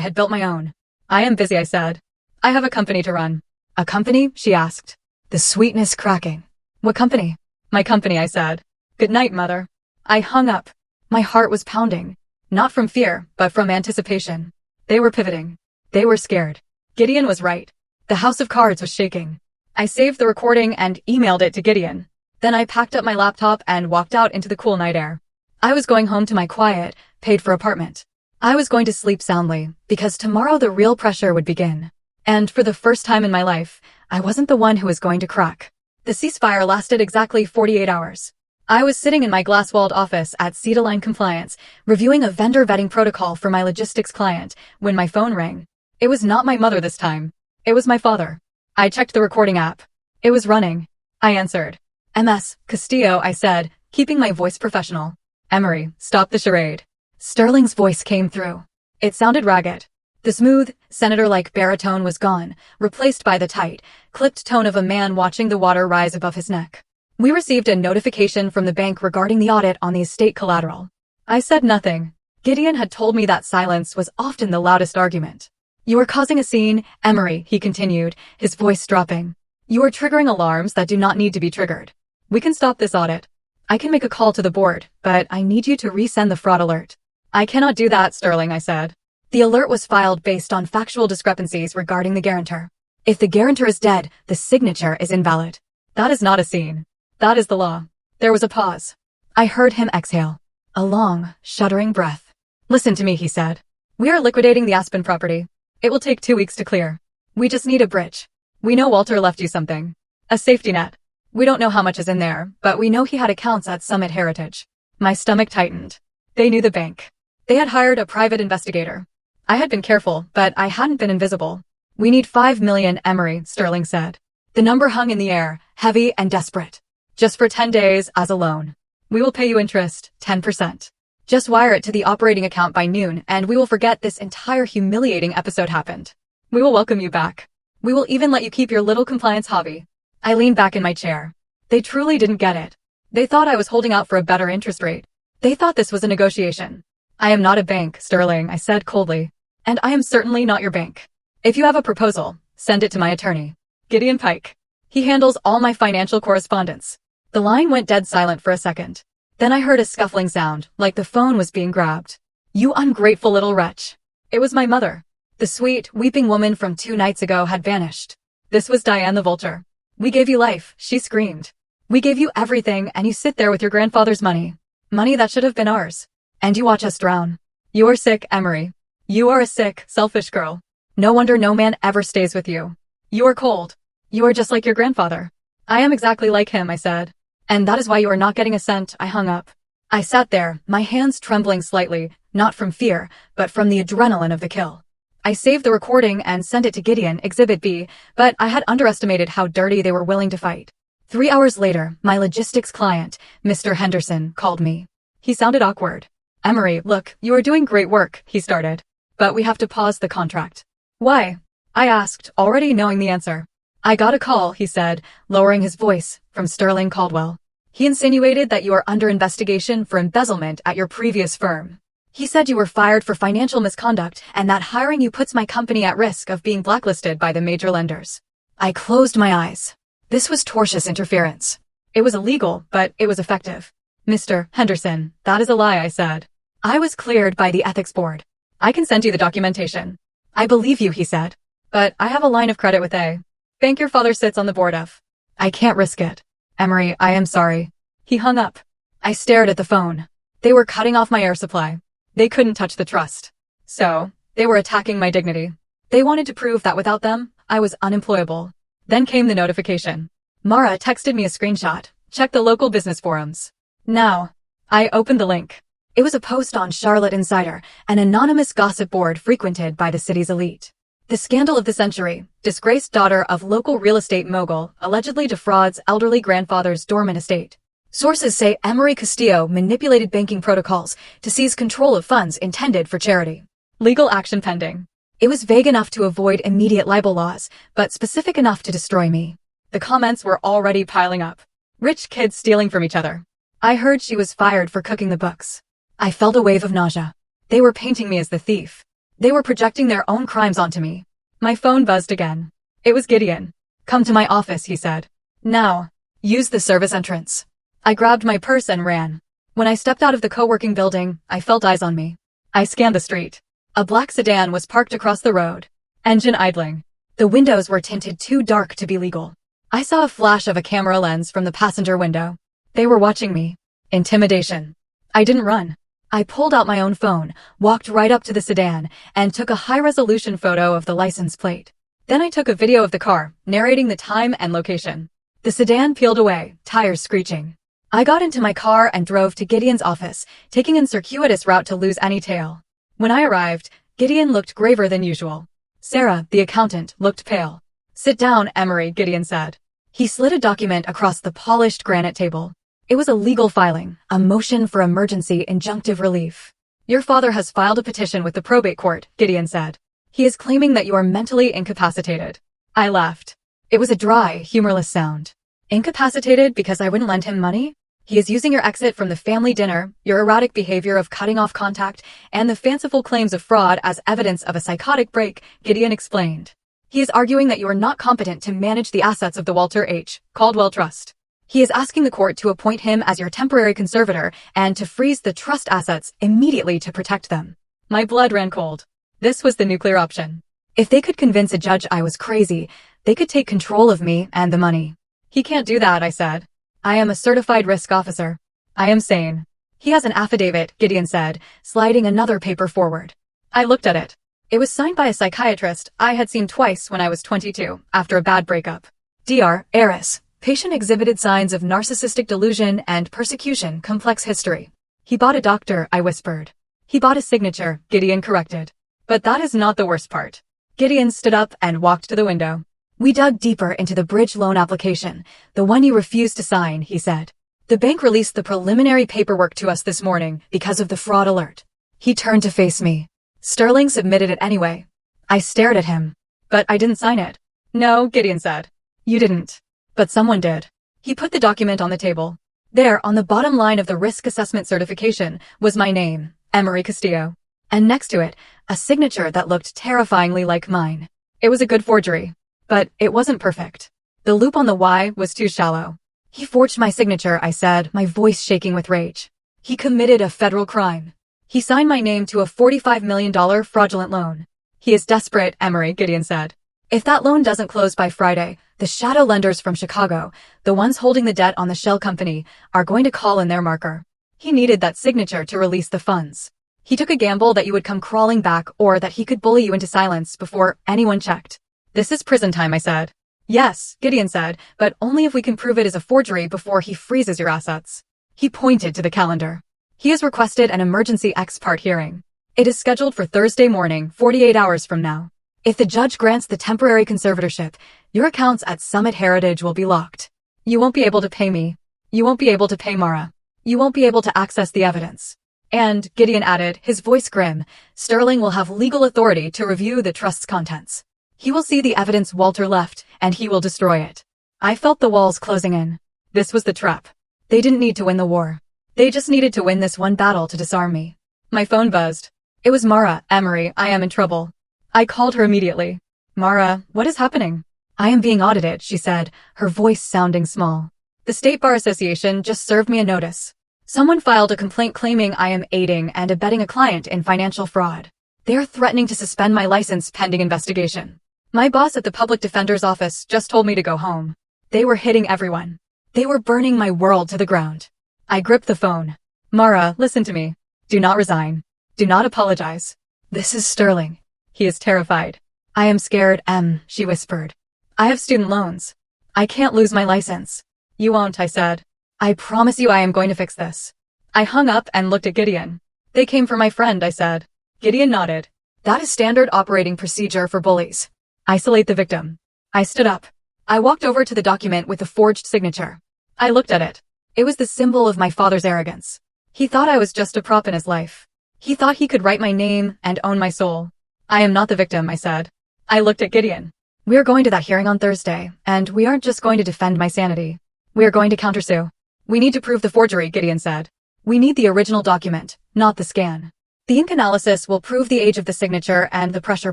had built my own. "I am busy," I said. "I have a company to run." "A company?" she asked, the sweetness cracking. "What company?" "My company," I said. "Good night, Mother." I hung up. My heart was pounding. Not from fear, but from anticipation. They were pivoting. They were scared. Gideon was right. The house of cards was shaking. I saved the recording and emailed it to Gideon. Then I packed up my laptop and walked out into the cool night air. I was going home to my quiet, paid-for apartment. I was going to sleep soundly, because tomorrow the real pressure would begin. And for the first time in my life, I wasn't the one who was going to crack. The ceasefire lasted exactly 48 hours. I was sitting in my glass-walled office at SUITCASE Compliance, reviewing a vendor vetting protocol for my logistics client, when my phone rang. It was not my mother this time. It was my father. I checked the recording app. It was running. I answered. "MS, Castillo," I said, keeping my voice professional. "Emery, stop the charade." Sterling's voice came through. It sounded ragged. The smooth, senator-like baritone was gone, replaced by the tight, clipped tone of a man watching the water rise above his neck. "We received a notification from the bank regarding the audit on the estate collateral." I said nothing. Gideon had told me that silence was often the loudest argument. "You are causing a scene, Emery," he continued, his voice dropping. "You are triggering alarms that do not need to be triggered. We can stop this audit. I can make a call to the board, but I need you to resend the fraud alert." "I cannot do that, Sterling," I said. "The alert was filed based on factual discrepancies regarding the guarantor. If the guarantor is dead, the signature is invalid. That is not a scene. That is the law." There was a pause. I heard him exhale. A long, shuddering breath. "Listen to me," he said. "We are liquidating the Aspen property. It will take 2 weeks to clear. We just need a bridge. We know Walter left you something. A safety net. We don't know how much is in there, but we know he had accounts at Summit Heritage." My stomach tightened. They knew the bank. They had hired a private investigator. I had been careful, but I hadn't been invisible. We need 5 million, Emery, Sterling said. The number hung in the air, heavy and desperate. Just for 10 days as a loan. We will pay you interest, 10%. Just wire it to the operating account by noon and we will forget this entire humiliating episode happened. We will welcome you back. We will even let you keep your little compliance hobby. I leaned back in my chair. They truly didn't get it. They thought I was holding out for a better interest rate. They thought this was a negotiation. I am not a bank, Sterling, I said coldly. And I am certainly not your bank. If you have a proposal, send it to my attorney. Gideon Pike. He handles all my financial correspondence. The line went dead silent for a second. Then I heard a scuffling sound, like the phone was being grabbed. You ungrateful little wretch. It was my mother. The sweet, weeping woman from 2 nights ago had vanished. This was Diane the Vulture. We gave you life, she screamed. We gave you everything and you sit there with your grandfather's money. Money that should have been ours. And you watch us drown. You are sick, Emery. You are a sick, selfish girl. No wonder no man ever stays with you. You are cold. You are just like your grandfather. I am exactly like him, I said. And that is why you are not getting a cent. I hung up. I sat there, my hands trembling slightly, not from fear, but from the adrenaline of the kill. I saved the recording and sent it to Gideon, Exhibit B, but I had underestimated how dirty they were willing to fight. 3 hours later, my logistics client, Mr. Henderson, called me. He sounded awkward. Emery, look, you are doing great work, he started. But we have to pause the contract. Why? I asked, already knowing the answer. I got a call, he said, lowering his voice, from Sterling Caldwell. He insinuated that you are under investigation for embezzlement at your previous firm. He said you were fired for financial misconduct and that hiring you puts my company at risk of being blacklisted by the major lenders. I closed my eyes. This was tortious interference. It was illegal, but it was effective. Mr. Henderson, that is a lie, I said. I was cleared by the ethics board. I can send you the documentation. I believe you, he said. But I have a line of credit with A. Bank your father sits on the board of. I can't risk it. Emery, I am sorry. He hung up. I stared at the phone. They were cutting off my air supply. They couldn't touch the trust. So, they were attacking my dignity. They wanted to prove that without them, I was unemployable. Then came the notification. Mara texted me a screenshot. Check the local business forums. Now. I opened the link. It was a post on Charlotte Insider, an anonymous gossip board frequented by the city's elite. The scandal of the century, disgraced daughter of local real estate mogul, allegedly defrauds elderly grandfather's dormant estate. Sources say Emery Castillo manipulated banking protocols to seize control of funds intended for charity. Legal action pending. It was vague enough to avoid immediate libel laws, but specific enough to destroy me. The comments were already piling up. Rich kids stealing from each other. I heard she was fired for cooking the books. I felt a wave of nausea. They were painting me as the thief. They were projecting their own crimes onto me. My phone buzzed again. It was Gideon. Come to my office, he said. Now. Use the service entrance. I grabbed my purse and ran. When I stepped out of the co-working building, I felt eyes on me. I scanned the street. A black sedan was parked across the road. Engine idling. The windows were tinted too dark to be legal. I saw a flash of a camera lens from the passenger window. They were watching me. Intimidation. I didn't run. I pulled out my own phone, walked right up to the sedan, and took a high-resolution photo of the license plate. Then I took a video of the car, narrating the time and location. The sedan peeled away, tires screeching. I got into my car and drove to Gideon's office, taking a circuitous route to lose any tail. When I arrived, Gideon looked graver than usual. Sarah, the accountant, looked pale. Sit down, Emery, Gideon said. He slid a document across the polished granite table. It was a legal filing, a motion for emergency injunctive relief. Your father has filed a petition with the probate court, Gideon said. He is claiming that you are mentally incapacitated. I laughed. It was a dry, humorless sound. Incapacitated because I wouldn't lend him money? He is using your exit from the family dinner, your erratic behavior of cutting off contact, and the fanciful claims of fraud as evidence of a psychotic break, Gideon explained. He is arguing that you are not competent to manage the assets of the Walter H. Caldwell Trust. He is asking the court to appoint him as your temporary conservator and to freeze the trust assets immediately to protect them. My blood ran cold. This was the nuclear option. If they could convince a judge I was crazy, they could take control of me and the money. He can't do that, I said. I am a certified risk officer. I am sane. He has an affidavit, Gideon said, sliding another paper forward. I looked at it. It was signed by a psychiatrist I had seen twice when I was 22, after a bad breakup. Dr. Eris. Patient exhibited signs of narcissistic delusion and persecution, complex history. He bought a doctor, I whispered. He bought a signature, Gideon corrected. But that is not the worst part. Gideon stood up and walked to the window. We dug deeper into the bridge loan application, the one you refused to sign, he said. The bank released the preliminary paperwork to us this morning because of the fraud alert. He turned to face me. Sterling submitted it anyway. I stared at him. But I didn't sign it. No, Gideon said. You didn't. But someone did. He put the document on the table. There, on the bottom line of the risk assessment certification, was my name, Emery Castillo. And next to it, a signature that looked terrifyingly like mine. It was a good forgery. But it wasn't perfect. The loop on the Y was too shallow. He forged my signature, I said, my voice shaking with rage. He committed a federal crime. He signed my name to a $45 million fraudulent loan. He is desperate, Emery, Gideon said. If that loan doesn't close by Friday, the shadow lenders from Chicago, the ones holding the debt on the shell company, are going to call in their marker. He needed that signature to release the funds. He took a gamble that you would come crawling back or that he could bully you into silence before anyone checked. This is prison time, I said. Yes, Gideon said, but only if we can prove it is a forgery before he freezes your assets. He pointed to the calendar. He has requested an emergency ex parte hearing. It is scheduled for Thursday morning, 48 hours from now. If the judge grants the temporary conservatorship, your accounts at Summit Heritage will be locked. You won't be able to pay me. You won't be able to pay Mara. You won't be able to access the evidence. And, Gideon added, his voice grim, Sterling will have legal authority to review the trust's contents. He will see the evidence Walter left, and he will destroy it. I felt the walls closing in. This was the trap. They didn't need to win the war. They just needed to win this one battle to disarm me. My phone buzzed. It was Mara. Emery, I am in trouble. I called her immediately. Mara, what is happening? I am being audited, she said, her voice sounding small. The State Bar Association just served me a notice. Someone filed a complaint claiming I am aiding and abetting a client in financial fraud. They are threatening to suspend my license pending investigation. My boss at the public defender's office just told me to go home. They were hitting everyone. They were burning my world to the ground. I gripped the phone. Mara, listen to me. Do not resign. Do not apologize. This is Sterling. He is terrified. I am scared, she whispered. I have student loans. I can't lose my license. You won't, I said. I promise you I am going to fix this. I hung up and looked at Gideon. They came for my friend, I said. Gideon nodded. That is standard operating procedure for bullies. Isolate the victim. I stood up. I walked over to the document with the forged signature. I looked at it. It was the symbol of my father's arrogance. He thought I was just a prop in his life. He thought he could write my name and own my soul. I am not the victim, I said. I looked at Gideon. We are going to that hearing on Thursday, and we aren't just going to defend my sanity. We are going to countersue. We need to prove the forgery, Gideon said. We need the original document, not the scan. The ink analysis will prove the age of the signature and the pressure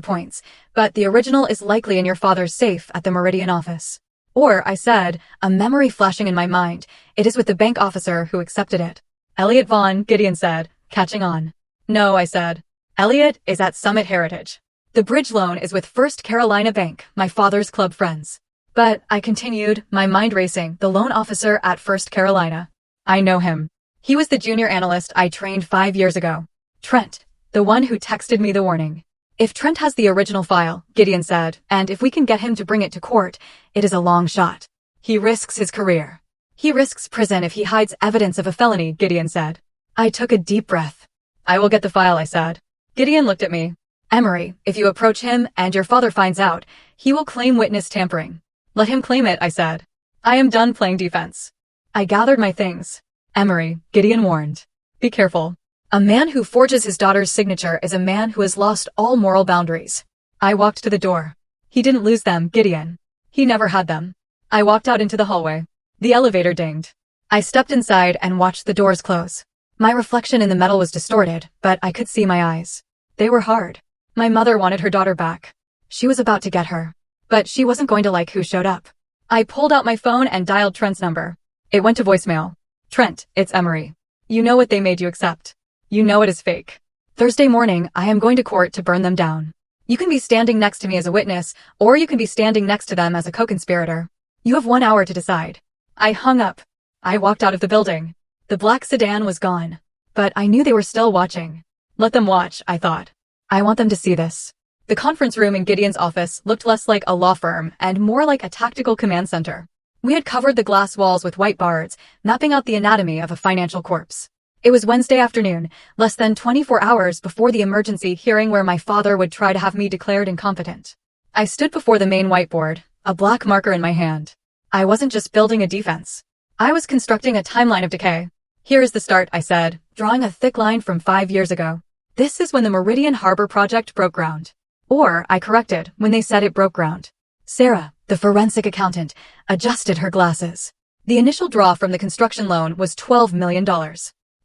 points, but the original is likely in your father's safe at the Meridian office. Or, I said, a memory flashing in my mind, it is with the bank officer who accepted it. Elliot Vaughn, Gideon said, catching on. No, I said. Elliot is at Summit Heritage. The bridge loan is with First Carolina Bank, my father's club friends. But, I continued, my mind racing, the loan officer at First Carolina. I know him. He was the junior analyst I trained 5 years ago. Trent, the one who texted me the warning. If Trent has the original file, Gideon said, and if we can get him to bring it to court, it is a long shot. He risks his career. He risks prison if he hides evidence of a felony, Gideon said. I took a deep breath. I will get the file, I said. Gideon looked at me. Emery, if you approach him and your father finds out, he will claim witness tampering. Let him claim it, I said. I am done playing defense. I gathered my things. Emery, Gideon warned. Be careful. A man who forges his daughter's signature is a man who has lost all moral boundaries. I walked to the door. He didn't lose them, Gideon. He never had them. I walked out into the hallway. The elevator dinged. I stepped inside and watched the doors close. My reflection in the metal was distorted, but I could see my eyes. They were hard. My mother wanted her daughter back. She was about to get her. But she wasn't going to like who showed up. I pulled out my phone and dialed Trent's number. It went to voicemail. Trent, it's Emery. You know what they made you accept. You know it is fake. Thursday morning, I am going to court to burn them down. You can be standing next to me as a witness, or you can be standing next to them as a co-conspirator. You have 1 hour to decide. I hung up. I walked out of the building. The black sedan was gone. But I knew they were still watching. Let them watch, I thought. I want them to see this. The conference room in Gideon's office looked less like a law firm and more like a tactical command center. We had covered the glass walls with white bards, mapping out the anatomy of a financial corpse. It was Wednesday afternoon, less than 24 hours before the emergency hearing where my father would try to have me declared incompetent. I stood before the main whiteboard, a black marker in my hand. I wasn't just building a defense. I was constructing a timeline of decay. Here is the start, I said, drawing a thick line from 5 years ago. This is when the Meridian Harbor project broke ground. Or, I corrected, when they said it broke ground. Sarah, the forensic accountant, adjusted her glasses. The initial draw from the construction loan was $12 million.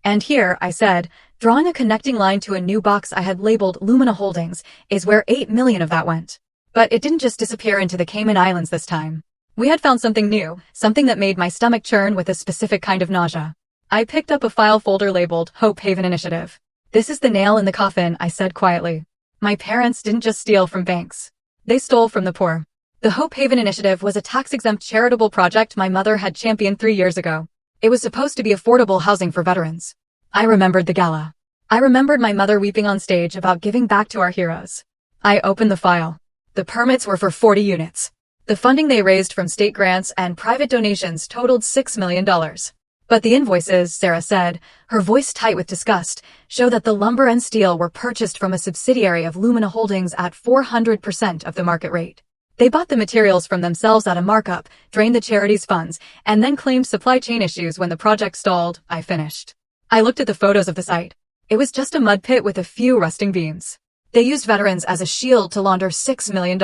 And here, I said, drawing a connecting line to a new box I had labeled Lumina Holdings, is where $8 million of that went. But it didn't just disappear into the Cayman Islands this time. We had found something new, something that made my stomach churn with a specific kind of nausea. I picked up a file folder labeled Hope Haven Initiative. This is the nail in the coffin, I said quietly. My parents didn't just steal from banks. They stole from the poor. The Hope Haven Initiative was a tax-exempt charitable project my mother had championed 3 years ago. It was supposed to be affordable housing for veterans. I remembered the gala. I remembered my mother weeping on stage about giving back to our heroes. I opened the file. The permits were for 40 units. The funding they raised from state grants and private donations totaled $6 million. But the invoices, Sarah said, her voice tight with disgust, show that the lumber and steel were purchased from a subsidiary of Lumina Holdings at 400% of the market rate. They bought the materials from themselves at a markup, drained the charity's funds, and then claimed supply chain issues when the project stalled. I finished. I looked at the photos of the site. It was just a mud pit with a few rusting beams. They used veterans as a shield to launder $6 million.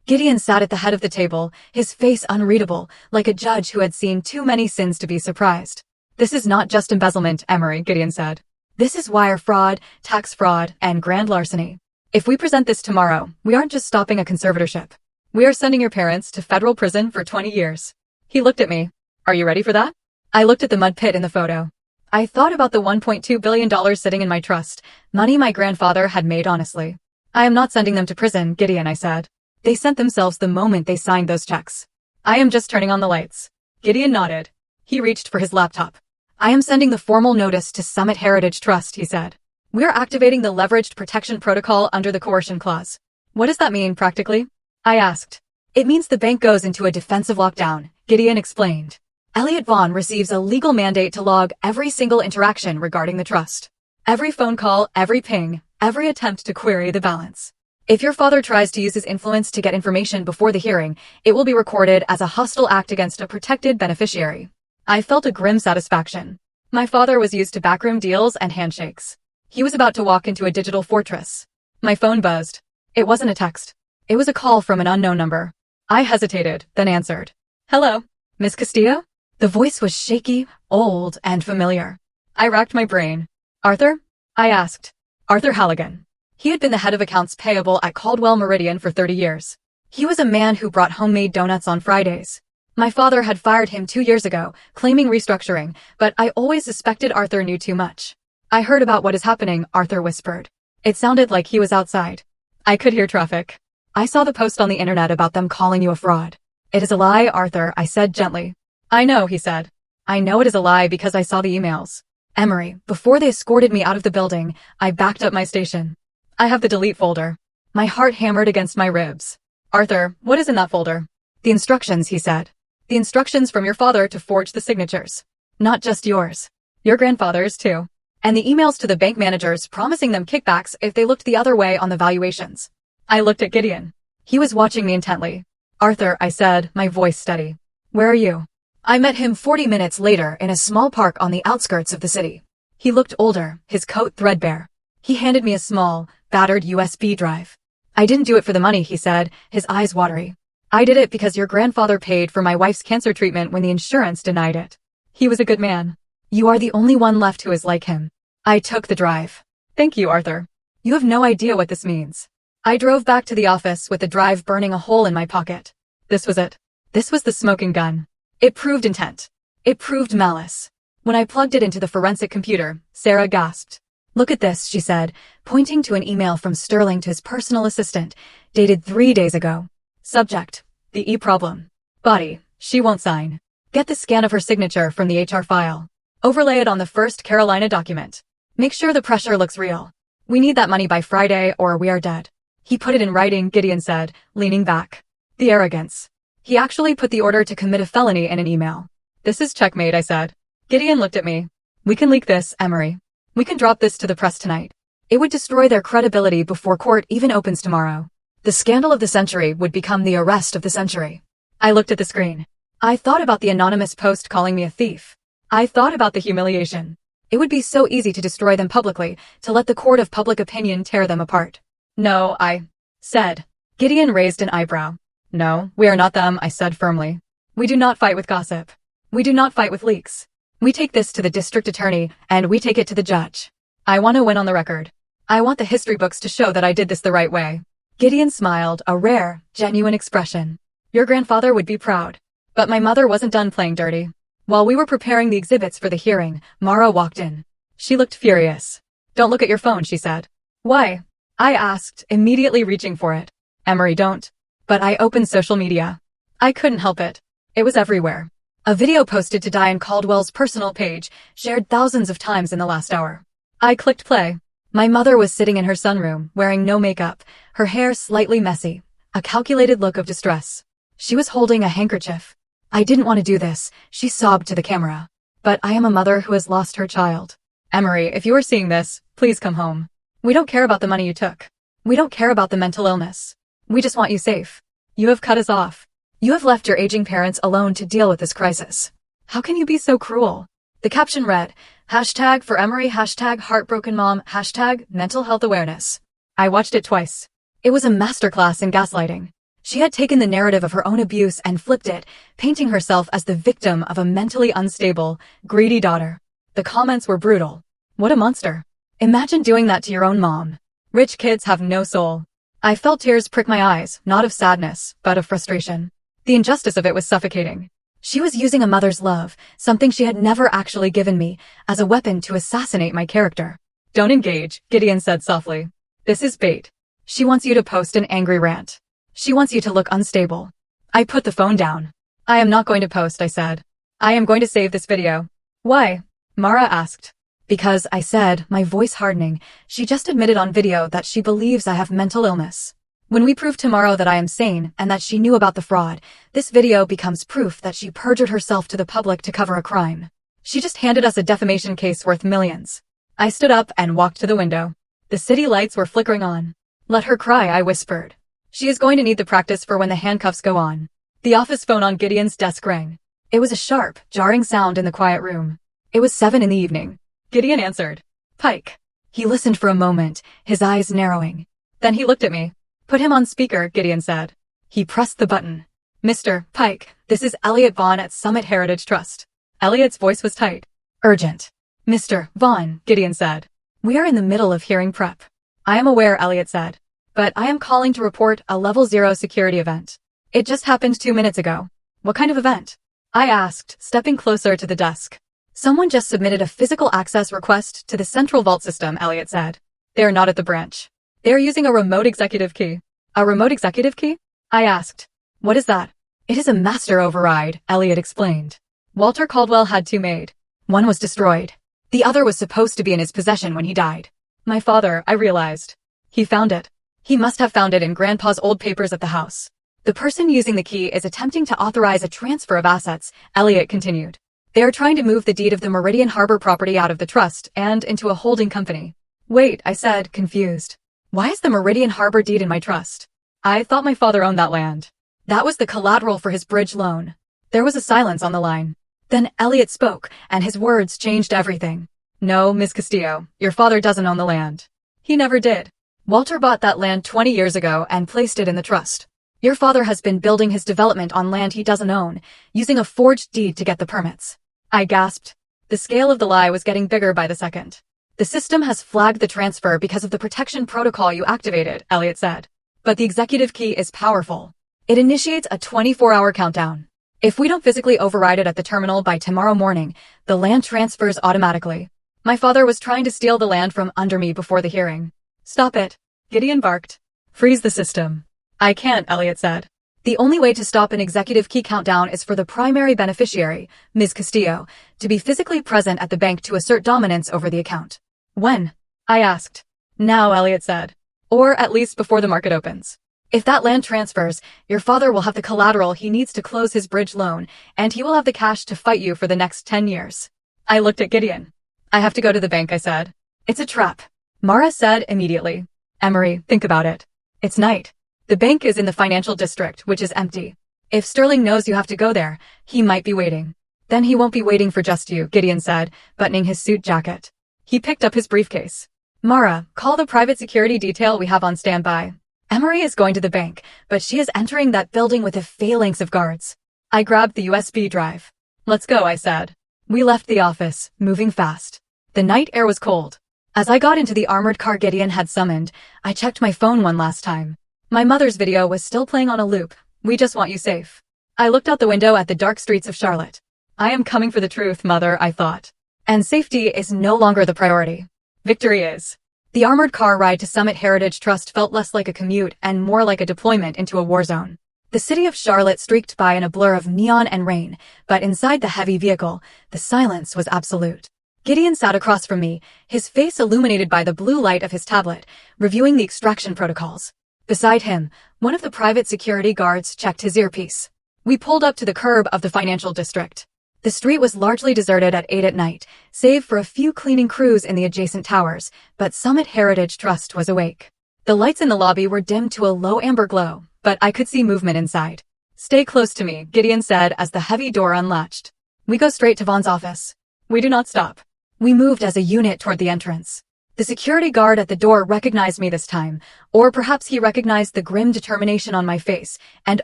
Gideon sat at the head of the table, his face unreadable, like a judge who had seen too many sins to be surprised. This is not just embezzlement, Emery, Gideon said. This is wire fraud, tax fraud, and grand larceny. If we present this tomorrow, we aren't just stopping a conservatorship. We are sending your parents to federal prison for 20 years. He looked at me. Are you ready for that? I looked at the mud pit in the photo. I thought about the $1.2 billion sitting in my trust, money my grandfather had made honestly. I am not sending them to prison, Gideon, I said. They sent themselves the moment they signed those checks. I am just turning on the lights. Gideon nodded. He reached for his laptop. I am sending the formal notice to Summit Heritage Trust, he said. We're activating the leveraged protection protocol under the coercion clause. What does that mean, practically? I asked. It means the bank goes into a defensive lockdown, Gideon explained. Elliot Vaughn receives a legal mandate to log every single interaction regarding the trust. Every phone call, every ping, every attempt to query the balance. If your father tries to use his influence to get information before the hearing, it will be recorded as a hostile act against a protected beneficiary. I felt a grim satisfaction. My father was used to backroom deals and handshakes. He was about to walk into a digital fortress. My phone buzzed. It wasn't a text. It was a call from an unknown number. I hesitated, then answered. Hello, Miss Castillo? The voice was shaky, old, and familiar. I racked my brain. Arthur? I asked. Arthur Halligan. He had been the head of accounts payable at Caldwell Meridian for 30 years. He was a man who brought homemade donuts on Fridays. My father had fired him 2 years ago, claiming restructuring, but I always suspected Arthur knew too much. I heard about what is happening, Arthur whispered. It sounded like he was outside. I could hear traffic. I saw the post on the internet about them calling you a fraud. It is a lie, Arthur, I said gently. I know, he said. I know it is a lie because I saw the emails. Emery, before they escorted me out of the building, I backed up my station. I have the delete folder. My heart hammered against my ribs. Arthur, what is in that folder? The instructions, he said. The instructions from your father to forge the signatures. Not just yours. Your grandfather's, too. And the emails to the bank managers promising them kickbacks if they looked the other way on the valuations. I looked at Gideon. He was watching me intently. Arthur, I said, my voice steady. Where are you? I met him 40 minutes later in a small park on the outskirts of the city. He looked older, his coat threadbare. He handed me a small, battered USB drive. I didn't do it for the money, he said, his eyes watery. I did it because your grandfather paid for my wife's cancer treatment when the insurance denied it. He was a good man. You are the only one left who is like him. I took the drive. Thank you, Arthur. You have no idea what this means. I drove back to the office with the drive burning a hole in my pocket. This was it. This was the smoking gun. It proved intent. It proved malice. When I plugged it into the forensic computer, Sarah gasped. Look at this, she said, pointing to an email from Sterling to his personal assistant, dated 3 days ago. Subject, the E-problem. Body, she won't sign. Get the scan of her signature from the HR file. Overlay it on the First Carolina document. Make sure the pressure looks real. We need that money by Friday or we are dead. He put it in writing, Gideon said, leaning back. The arrogance. He actually put the order to commit a felony in an email. This is checkmate, I said. Gideon looked at me. We can leak this, Emery. We can drop this to the press tonight. It would destroy their credibility before court even opens tomorrow. The scandal of the century would become the arrest of the century. I looked at the screen. I thought about the anonymous post calling me a thief. I thought about the humiliation. It would be so easy to destroy them publicly, to let the court of public opinion tear them apart. No, I said. Gideon raised an eyebrow. No, we are not them, I said firmly. We do not fight with gossip. We do not fight with leaks. We take this to the district attorney, and we take it to the judge. I want to win on the record. I want the history books to show that I did this the right way. Gideon smiled, a rare, genuine expression. Your grandfather would be proud. But my mother wasn't done playing dirty. While we were preparing the exhibits for the hearing, Mara walked in. She looked furious. Don't look at your phone, she said. Why? I asked, immediately reaching for it. Emery, don't. But I opened social media. I couldn't help it. It was everywhere. A video posted to Diane Caldwell's personal page, shared thousands of times in the last hour. I clicked play. My mother was sitting in her sunroom, wearing no makeup, her hair slightly messy, a calculated look of distress. She was holding a handkerchief. I didn't want to do this, she sobbed to the camera. But I am a mother who has lost her child. Emery, if you are seeing this, please come home. We don't care about the money you took. We don't care about the mental illness. We just want you safe. You have cut us off. You have left your aging parents alone to deal with this crisis. How can you be so cruel? The caption read, hashtag for Emery, hashtag heartbroken mom, hashtag mental health awareness. I watched it twice. It was a masterclass in gaslighting. She had taken the narrative of her own abuse and flipped it, painting herself as the victim of a mentally unstable, greedy daughter. The comments were brutal. What a monster. Imagine doing that to your own mom. Rich kids have no soul. I felt tears prick my eyes, not of sadness, but of frustration. The injustice of it was suffocating. She was using a mother's love, something she had never actually given me, as a weapon to assassinate my character. Don't engage, Gideon said softly. This is bait. She wants you to post an angry rant. She wants you to look unstable. I put the phone down. I am not going to post, I said. I am going to save this video. Why? Mara asked. Because, I said, my voice hardening, she just admitted on video that she believes I have mental illness. When we prove tomorrow that I am sane and that she knew about the fraud, this video becomes proof that she perjured herself to the public to cover a crime. She just handed us a defamation case worth millions. I stood up and walked to the window. The city lights were flickering on. Let her cry, I whispered. She is going to need the practice for when the handcuffs go on. The office phone on Gideon's desk rang. It was a sharp, jarring sound in the quiet room. It was 7 in the evening. Gideon answered. Pike. He listened for a moment, his eyes narrowing. Then he looked at me. Put him on speaker, Gideon said. He pressed the button. Mr. Pike, this is Elliot Vaughn at Summit Heritage Trust. Elliot's voice was tight. Urgent. Mr. Vaughn, Gideon said. We are in the middle of hearing prep. I am aware, Elliot said. But I am calling to report a level 0 security event. It just happened 2 minutes ago. What kind of event? I asked, stepping closer to the desk. Someone just submitted a physical access request to the central vault system, Elliot said. They are not at the branch. They are using a remote executive key. A remote executive key? I asked. What is that? It is a master override, Elliot explained. Walter Caldwell had 2 made. One was destroyed. The other was supposed to be in his possession when he died. My father, I realized. He found it. He must have found it in Grandpa's old papers at the house. The person using the key is attempting to authorize a transfer of assets, Elliot continued. They are trying to move the deed of the Meridian Harbor property out of the trust and into a holding company. Wait, I said, confused. Why is the Meridian Harbor deed in my trust? I thought my father owned that land. That was the collateral for his bridge loan. There was a silence on the line. Then Elliot spoke, and his words changed everything. No, Ms. Castillo, your father doesn't own the land. He never did. Walter bought that land 20 years ago and placed it in the trust. Your father has been building his development on land he doesn't own, using a forged deed to get the permits. I gasped. The scale of the lie was getting bigger by the second. The system has flagged the transfer because of the protection protocol you activated, Elliot said. But the executive key is powerful. It initiates a 24-hour countdown. If we don't physically override it at the terminal by tomorrow morning, the land transfers automatically. My father was trying to steal the land from under me before the hearing. Stop it, Gideon barked. Freeze the system. I can't, Elliot said. The only way to stop an executive key countdown is for the primary beneficiary, Ms. Castillo, to be physically present at the bank to assert dominance over the account. When? I asked. Now, Elliot said. Or at least before the market opens. If that land transfers, your father will have the collateral he needs to close his bridge loan, and he will have the cash to fight you for the next 10 years. I looked at Gideon. I have to go to the bank, I said. It's a trap, Mara said immediately. Emery, think about it. It's night. The bank is in the financial district, which is empty. If Sterling knows you have to go there, he might be waiting. Then he won't be waiting for just you, Gideon said, buttoning his suit jacket. He picked up his briefcase. Mara, call the private security detail we have on standby. Emery is going to the bank, but she is entering that building with a phalanx of guards. I grabbed the USB drive. Let's go, I said. We left the office, moving fast. The night air was cold. As I got into the armored car Gideon had summoned, I checked my phone one last time. My mother's video was still playing on a loop. We just want you safe. I looked out the window at the dark streets of Charlotte. I am coming for the truth, Mother, I thought. And safety is no longer the priority. Victory is. The armored car ride to Summit Heritage Trust felt less like a commute and more like a deployment into a war zone. The city of Charlotte streaked by in a blur of neon and rain, but inside the heavy vehicle, the silence was absolute. Gideon sat across from me, his face illuminated by the blue light of his tablet, reviewing the extraction protocols. Beside him, one of the private security guards checked his earpiece. We pulled up to the curb of the financial district. The street was largely deserted at 8 at night, save for a few cleaning crews in the adjacent towers, but Summit Heritage Trust was awake. The lights in the lobby were dimmed to a low amber glow, but I could see movement inside. Stay close to me, Gideon said as the heavy door unlatched. We go straight to Vaughn's office. We do not stop. We moved as a unit toward the entrance. The security guard at the door recognized me this time, or perhaps he recognized the grim determination on my face, and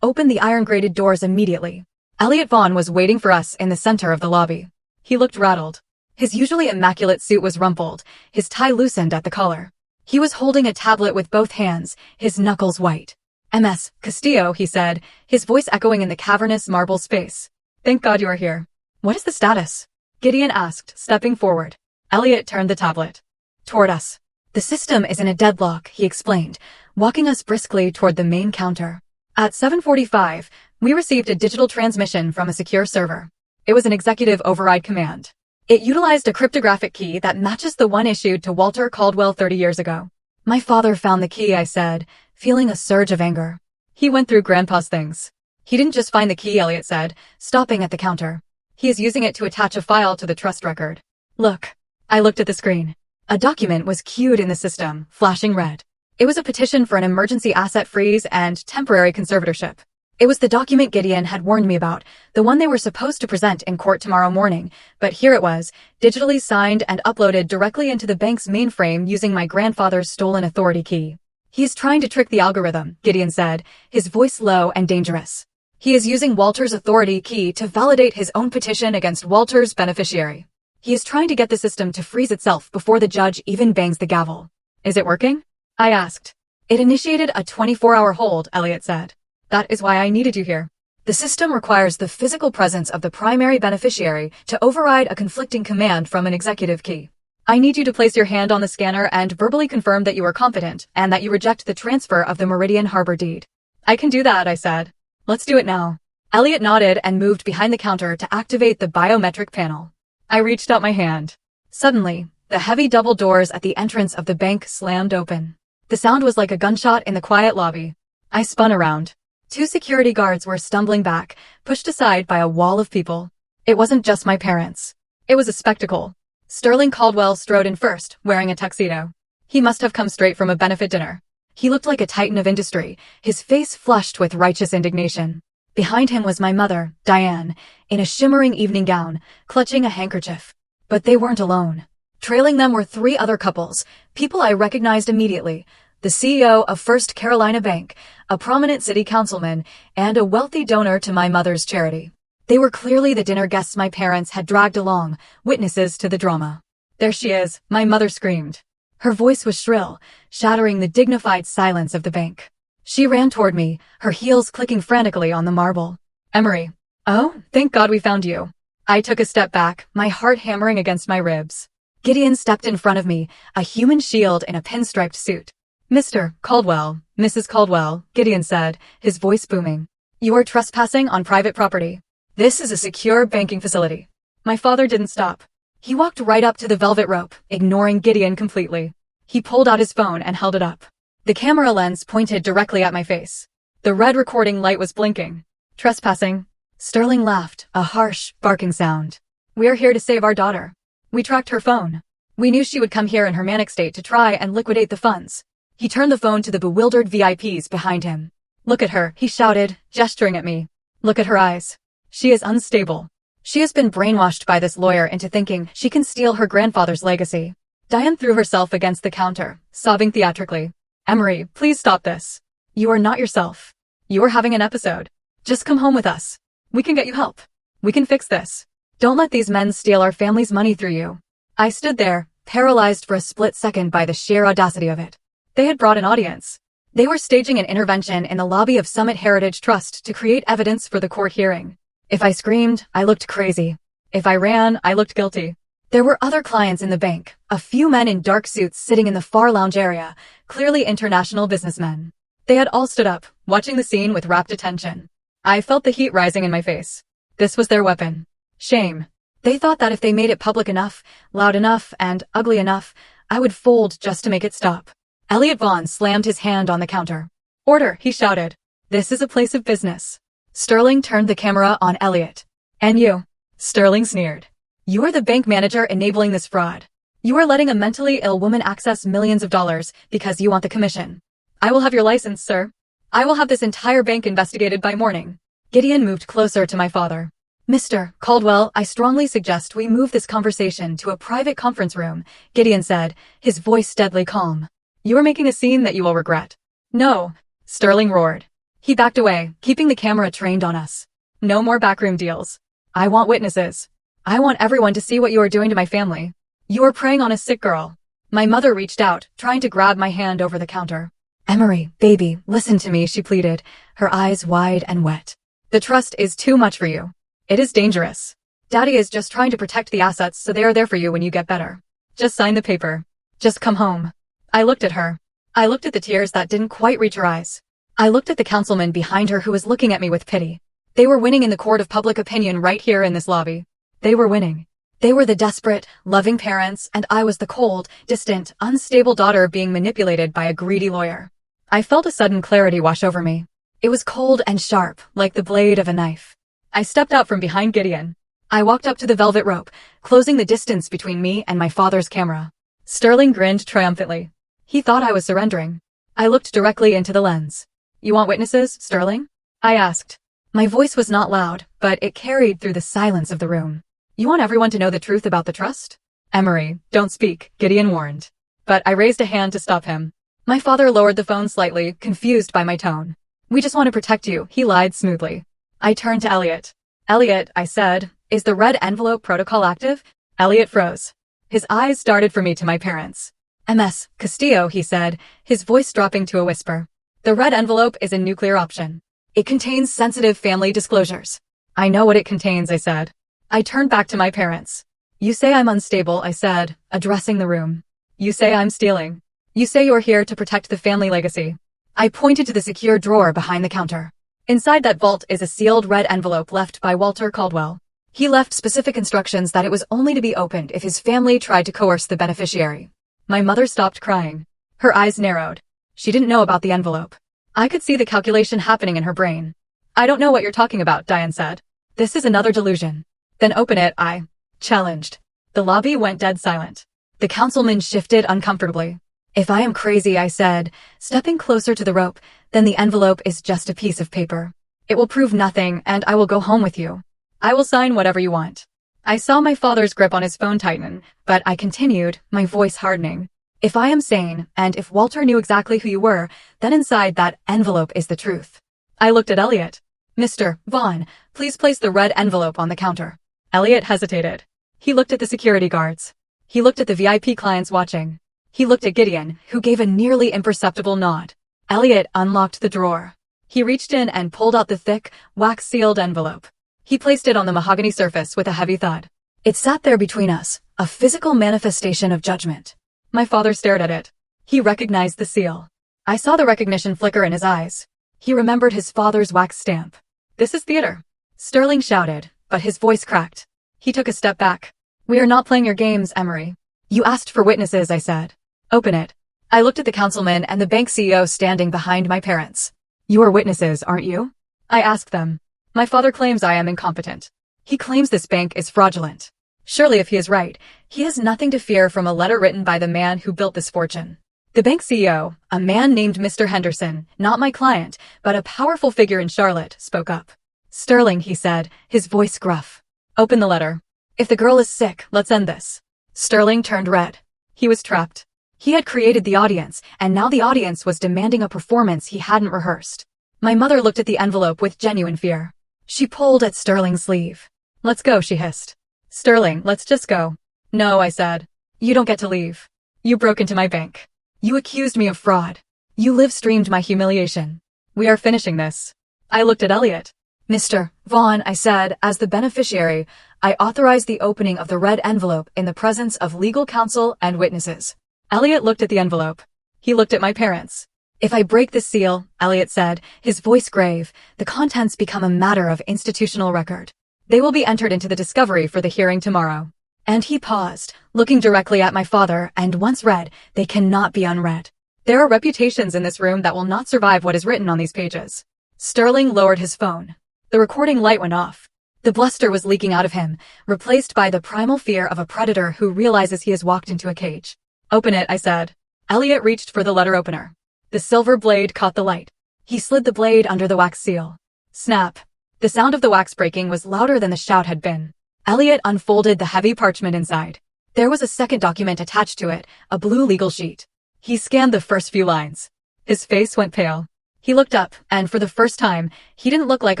opened the iron-grated doors immediately. Elliot Vaughn was waiting for us in the center of the lobby. He looked rattled. His usually immaculate suit was rumpled, his tie loosened at the collar. He was holding a tablet with both hands, his knuckles white. "MS, Castillo," he said, his voice echoing in the cavernous marble space. "Thank God you are here." "What is the status?" Gideon asked, stepping forward. Elliot turned the tablet toward us. "The system is in a deadlock," he explained, walking us briskly toward the main counter. At 7:45, we received a digital transmission from a secure server. It was an executive override command. It utilized a cryptographic key that matches the one issued to Walter Caldwell 30 years ago. "My father found the key," I said, feeling a surge of anger. "He went through Grandpa's things." "He didn't just find the key," Elliot said, stopping at the counter. "He is using it to attach a file to the trust record. Look." I looked at the screen. A document was queued in the system, flashing red. It was a petition for an emergency asset freeze and temporary conservatorship. It was the document Gideon had warned me about, the one they were supposed to present in court tomorrow morning, but here it was, digitally signed and uploaded directly into the bank's mainframe using my grandfather's stolen authority key. "He is trying to trick the algorithm," Gideon said, his voice low and dangerous. "He is using Walter's authority key to validate his own petition against Walter's beneficiary. He is trying to get the system to freeze itself before the judge even bangs the gavel." "Is it working?" I asked. "It initiated a 24-hour hold," Elliot said. "That is why I needed you here. The system requires the physical presence of the primary beneficiary to override a conflicting command from an executive key. I need you to place your hand on the scanner and verbally confirm that you are competent and that you reject the transfer of the Meridian Harbor deed." "I can do that," I said. "Let's do it now." Elliot nodded and moved behind the counter to activate the biometric panel. I reached out my hand. Suddenly, the heavy double doors at the entrance of the bank slammed open. The sound was like a gunshot in the quiet lobby. I spun around. 2 security guards were stumbling back, pushed aside by a wall of people. It wasn't just my parents. It was a spectacle. Sterling Caldwell strode in first, wearing a tuxedo. He must have come straight from a benefit dinner. He looked like a titan of industry, his face flushed with righteous indignation. Behind him was my mother, Diane, in a shimmering evening gown, clutching a handkerchief. But they weren't alone. Trailing them were 3 other couples, people I recognized immediately: the CEO of First Carolina Bank, a prominent city councilman, and a wealthy donor to my mother's charity. They were clearly the dinner guests my parents had dragged along, witnesses to the drama. "There she is," my mother screamed. Her voice was shrill, shattering the dignified silence of the bank. She ran toward me, her heels clicking frantically on the marble. "Emery." "Oh, thank God we found you." I took a step back, my heart hammering against my ribs. Gideon stepped in front of me, a human shield in a pinstriped suit. "Mr. Caldwell, Mrs. Caldwell," Gideon said, his voice booming. "You are trespassing on private property. This is a secure banking facility." My father didn't stop. He walked right up to the velvet rope, ignoring Gideon completely. He pulled out his phone and held it up. The camera lens pointed directly at my face. The red recording light was blinking. "Trespassing?" Sterling laughed, a harsh, barking sound. "We're here to save our daughter." We tracked her phone. We knew she would come here in her manic state to try and liquidate the funds. He turned the phone to the bewildered VIPs behind him. Look at her, he shouted, gesturing at me. Look at her eyes. She is unstable. She has been brainwashed by this lawyer into thinking she can steal her grandfather's legacy. Diane threw herself against the counter, sobbing theatrically. Emery, please stop this. You are not yourself. You are having an episode. Just come home with us. We can get you help. We can fix this. Don't let these men steal our family's money through you. I stood there, paralyzed for a split second by the sheer audacity of it. They had brought an audience. They were staging an intervention in the lobby of Summit Heritage Trust to create evidence for the court hearing. If I screamed, I looked crazy. If I ran, I looked guilty. There were other clients in the bank, a few men in dark suits sitting in the far lounge area, clearly international businessmen. They had all stood up, watching the scene with rapt attention. I felt the heat rising in my face. This was their weapon. Shame. They thought that if they made it public enough, loud enough, and ugly enough, I would fold just to make it stop. Elliot Vaughn slammed his hand on the counter. Order, he shouted. This is a place of business. Sterling turned the camera on Elliot. And you? Sterling sneered. You are the bank manager enabling this fraud. You are letting a mentally ill woman access millions of dollars because you want the commission. I will have your license, sir. I will have this entire bank investigated by morning. Gideon moved closer to my father. Mr. Caldwell, I strongly suggest we move this conversation to a private conference room, Gideon said, his voice deadly calm. You are making a scene that you will regret. No, Sterling roared. He backed away, keeping the camera trained on us. No more backroom deals. I want witnesses. I want everyone to see what you are doing to my family. You are preying on a sick girl. My mother reached out, trying to grab my hand over the counter. Emery, baby, listen to me, she pleaded, her eyes wide and wet. The trust is too much for you. It is dangerous. Daddy is just trying to protect the assets so they are there for you when you get better. Just sign the paper. Just come home. I looked at her. I looked at the tears that didn't quite reach her eyes. I looked at the councilman behind her who was looking at me with pity. They were winning in the court of public opinion right here in this lobby. They were winning. They were the desperate, loving parents, and I was the cold, distant, unstable daughter being manipulated by a greedy lawyer. I felt a sudden clarity wash over me. It was cold and sharp, like the blade of a knife. I stepped out from behind Gideon. I walked up to the velvet rope, closing the distance between me and my father's camera. Sterling grinned triumphantly. He thought I was surrendering. I looked directly into the lens. You want witnesses, Sterling? I asked. My voice was not loud, but it carried through the silence of the room. You want everyone to know the truth about the trust? Emery, don't speak, Gideon warned. But I raised a hand to stop him. My father lowered the phone slightly, confused by my tone. We just want to protect you, he lied smoothly. I turned to Elliot. Elliot, I said, is the red envelope protocol active? Elliot froze. His eyes darted from me to my parents. MS Castillo, he said, his voice dropping to a whisper. The red envelope is a nuclear option. It contains sensitive family disclosures. I know what it contains, I said. I turned back to my parents. You say I'm unstable, I said, addressing the room. You say I'm stealing. You say you're here to protect the family legacy. I pointed to the secure drawer behind the counter. Inside that vault is a sealed red envelope left by Walter Caldwell. He left specific instructions that it was only to be opened if his family tried to coerce the beneficiary. My mother stopped crying. Her eyes narrowed. She didn't know about the envelope. I could see the calculation happening in her brain. I don't know what you're talking about, Diane said. This is another delusion. Then open it, I challenged. The lobby went dead silent. The councilman shifted uncomfortably. If I am crazy, I said, stepping closer to the rope, then the envelope is just a piece of paper. It will prove nothing, and I will go home with you. I will sign whatever you want. I saw my father's grip on his phone tighten, but I continued, my voice hardening. If I am sane, and if Walter knew exactly who you were, then inside that envelope is the truth. I looked at Elliot. Mr. Vaughn, please place the red envelope on the counter. Elliot hesitated. He looked at the security guards. He looked at the VIP clients watching. He looked at Gideon, who gave a nearly imperceptible nod. Elliot unlocked the drawer. He reached in and pulled out the thick, wax-sealed envelope. He placed it on the mahogany surface with a heavy thud. It sat there between us, a physical manifestation of judgment. My father stared at it. He recognized the seal. I saw the recognition flicker in his eyes. He remembered his father's wax stamp. This is theater. Sterling shouted, but his voice cracked. He took a step back. We are not playing your games, Emery. You asked for witnesses, I said. Open it. I looked at the councilman and the bank CEO standing behind my parents. You are witnesses, aren't you? I asked them. My father claims I am incompetent. He claims this bank is fraudulent. Surely if he is right, he has nothing to fear from a letter written by the man who built this fortune. The bank CEO, a man named Mr. Henderson, not my client, but a powerful figure in Charlotte, spoke up. Sterling, he said, his voice gruff. Open the letter. If the girl is sick, let's end this. Sterling turned red. He was trapped. He had created the audience, and now the audience was demanding a performance he hadn't rehearsed. My mother looked at the envelope with genuine fear. She pulled at Sterling's sleeve. Let's go, she hissed. Sterling, let's just go. No, I said. You don't get to leave. You broke into my bank. You accused me of fraud. You live-streamed my humiliation. We are finishing this. I looked at Elliot. Mr. Vaughn, I said, as the beneficiary, I authorize the opening of the red envelope in the presence of legal counsel and witnesses. Elliot looked at the envelope. He looked at my parents. If I break this seal, Elliot said, his voice grave, the contents become a matter of institutional record. They will be entered into the discovery for the hearing tomorrow. And he paused, looking directly at my father, and once read, they cannot be unread. There are reputations in this room that will not survive what is written on these pages. Sterling lowered his phone. The recording light went off. The bluster was leaking out of him, replaced by the primal fear of a predator who realizes he has walked into a cage. Open it, I said. Elliot reached for the letter opener. The silver blade caught the light. He slid the blade under the wax seal. Snap. The sound of the wax breaking was louder than the shout had been. Elliot unfolded the heavy parchment inside. There was a second document attached to it, a blue legal sheet. He scanned the first few lines. His face went pale. He looked up, and for the first time, he didn't look like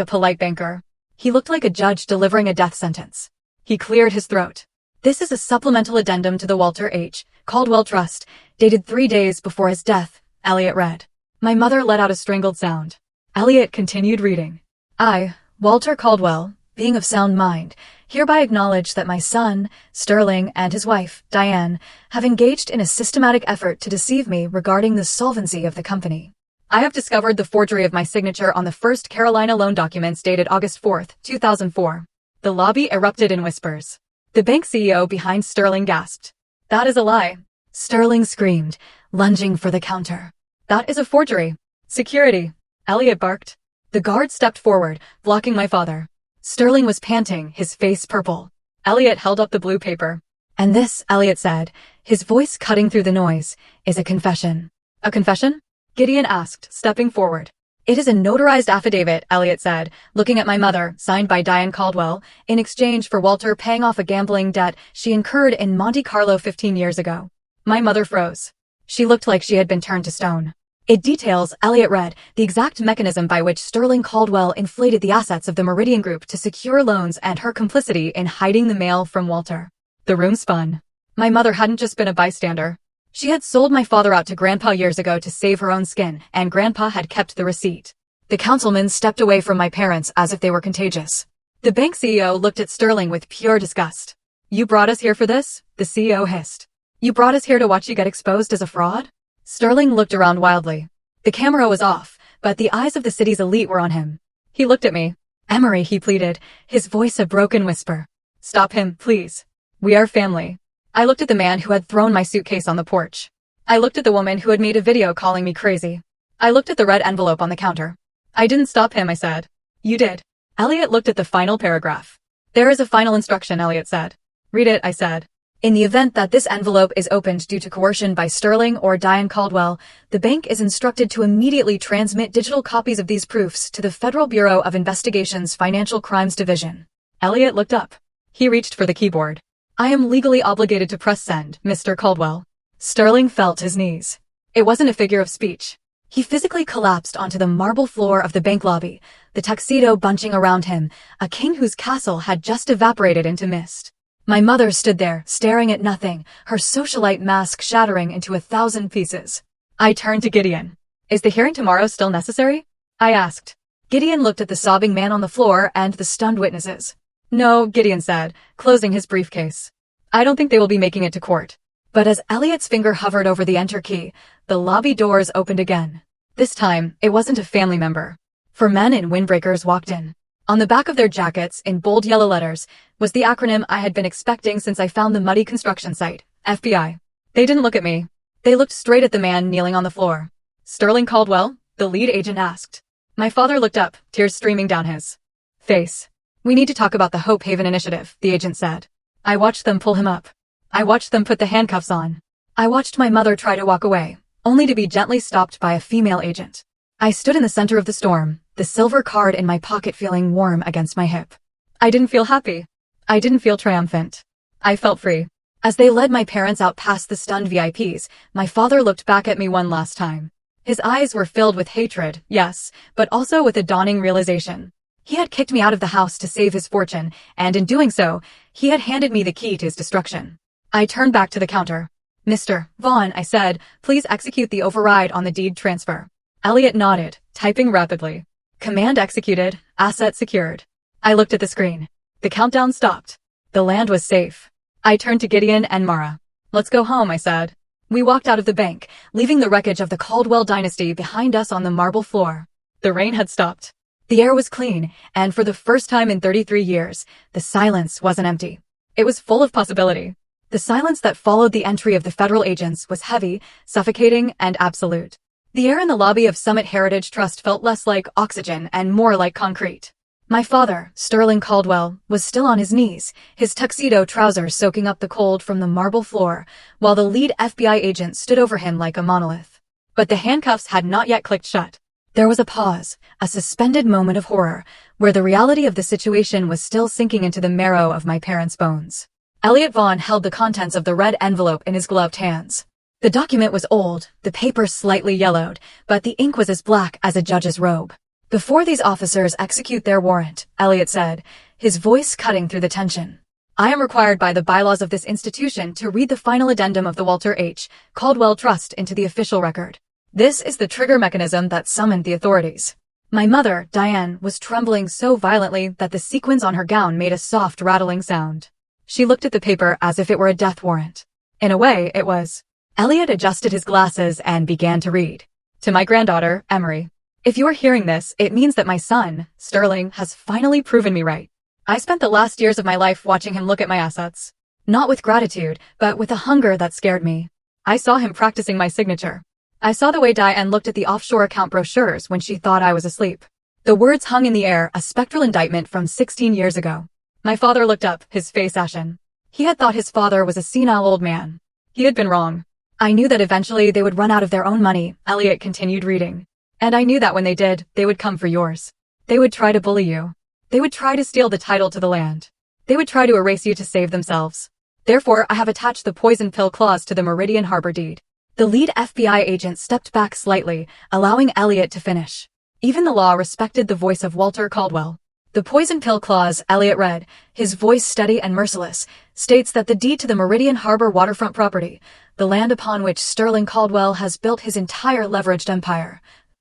a polite banker. He looked like a judge delivering a death sentence. He cleared his throat. This is a supplemental addendum to the Walter H. Caldwell Trust, dated 3 days before his death, Elliot read. My mother let out a strangled sound. Elliot continued reading. I, Walter Caldwell, being of sound mind, hereby acknowledge that my son, Sterling, and his wife, Diane, have engaged in a systematic effort to deceive me regarding the solvency of the company. I have discovered the forgery of my signature on the First Carolina loan documents dated August 4, 2004. The lobby erupted in whispers. The bank CEO behind Sterling gasped. That is a lie. Sterling screamed, lunging for the counter. That is a forgery. Security. Elliot barked. The guard stepped forward, blocking my father. Sterling was panting, his face purple. Elliot held up the blue paper. And this, Elliot said, his voice cutting through the noise, is a confession. A confession? Gideon asked, stepping forward. It is a notarized affidavit, Elliot said, looking at my mother, signed by Diane Caldwell, in exchange for Walter paying off a gambling debt she incurred in Monte Carlo 15 years ago. My mother froze. She looked like she had been turned to stone. It details, Elliot read, the exact mechanism by which Sterling Caldwell inflated the assets of the Meridian Group to secure loans and her complicity in hiding the mail from Walter. The room spun. My mother hadn't just been a bystander. She had sold my father out to Grandpa years ago to save her own skin, and Grandpa had kept the receipt. The councilman stepped away from my parents as if they were contagious. The bank CEO looked at Sterling with pure disgust. You brought us here for this? The CEO hissed. You brought us here to watch you get exposed as a fraud? Sterling looked around wildly. The camera was off, but the eyes of the city's elite were on him. He looked at me. Emery, he pleaded, his voice a broken whisper. Stop him, please. We are family. I looked at the man who had thrown my suitcase on the porch. I looked at the woman who had made a video calling me crazy. I looked at the red envelope on the counter. I didn't stop him, I said. You did. Elliot looked at the final paragraph. There is a final instruction, Elliot said. Read it, I said. In the event that this envelope is opened due to coercion by Sterling or Diane Caldwell, the bank is instructed to immediately transmit digital copies of these proofs to the Federal Bureau of Investigation's Financial Crimes Division. Elliot looked up. He reached for the keyboard. I am legally obligated to press send, Mr. Caldwell. Sterling felt his knees. It wasn't a figure of speech. He physically collapsed onto the marble floor of the bank lobby, the tuxedo bunching around him, a king whose castle had just evaporated into mist. My mother stood there, staring at nothing, her socialite mask shattering into 1,000 pieces. I turned to Gideon. Is the hearing tomorrow still necessary? I asked. Gideon looked at the sobbing man on the floor and the stunned witnesses. No, Gideon said, closing his briefcase. I don't think they will be making it to court. But as Elliot's finger hovered over the enter key, the lobby doors opened again. This time, it wasn't a family member. 4 men in windbreakers walked in. On the back of their jackets, in bold yellow letters, was the acronym I had been expecting since I found the muddy construction site, FBI. They didn't look at me. They looked straight at the man kneeling on the floor. Sterling Caldwell? The lead agent asked. My father looked up, tears streaming down his face. We need to talk about the Hope Haven initiative, the agent said. I watched them pull him up. I watched them put the handcuffs on. I watched my mother try to walk away, only to be gently stopped by a female agent. I stood in the center of the storm, the silver card in my pocket feeling warm against my hip. I didn't feel happy. I didn't feel triumphant. I felt free. As they led my parents out past the stunned VIPs, my father looked back at me one last time. His eyes were filled with hatred, yes, but also with a dawning realization. He had kicked me out of the house to save his fortune, and in doing so, he had handed me the key to his destruction. I turned back to the counter. "Mr. Vaughn," I said, "please execute the override on the deed transfer." Elliot nodded, typing rapidly. "Command executed, asset secured." I looked at the screen. The countdown stopped. The land was safe. I turned to Gideon and Mara. "Let's go home," I said. We walked out of the bank, leaving the wreckage of the Caldwell dynasty behind us on the marble floor. The rain had stopped. The air was clean, and for the first time in 33 years, the silence wasn't empty. It was full of possibility. The silence that followed the entry of the federal agents was heavy, suffocating, and absolute. The air in the lobby of Summit Heritage Trust felt less like oxygen and more like concrete. My father, Sterling Caldwell, was still on his knees, his tuxedo trousers soaking up the cold from the marble floor, while the lead FBI agent stood over him like a monolith. But the handcuffs had not yet clicked shut. There was a pause, a suspended moment of horror, where the reality of the situation was still sinking into the marrow of my parents' bones. Elliot Vaughn held the contents of the red envelope in his gloved hands. The document was old, the paper slightly yellowed, but the ink was as black as a judge's robe. "Before these officers execute their warrant," Elliot said, his voice cutting through the tension, "I am required by the bylaws of this institution to read the final addendum of the Walter H. Caldwell Trust into the official record. This is the trigger mechanism that summoned the authorities." My mother, Diane, was trembling so violently that the sequins on her gown made a soft rattling sound. She looked at the paper as if it were a death warrant. In a way, it was. Elliot adjusted his glasses and began to read. "To my granddaughter, Emery. If you are hearing this, it means that my son, Sterling, has finally proven me right. I spent the last years of my life watching him look at my assets. Not with gratitude, but with a hunger that scared me. I saw him practicing my signature. I saw the way Diane looked at the offshore account brochures when she thought I was asleep. The words hung in the air, a spectral indictment from 16 years ago. My father looked up, his face ashen. He had thought his father was a senile old man. He had been wrong. I knew that eventually they would run out of their own money," Elliot continued reading. "And I knew that when they did, they would come for yours. They would try to bully you. They would try to steal the title to the land. They would try to erase you to save themselves. Therefore, I have attached the poison pill clause to the Meridian Harbor deed." The lead FBI agent stepped back slightly, allowing Elliot to finish. Even the law respected the voice of Walter Caldwell. "The poison pill clause," Elliot read, his voice steady and merciless, "states that the deed to the Meridian Harbor waterfront property, the land upon which Sterling Caldwell has built his entire leveraged empire,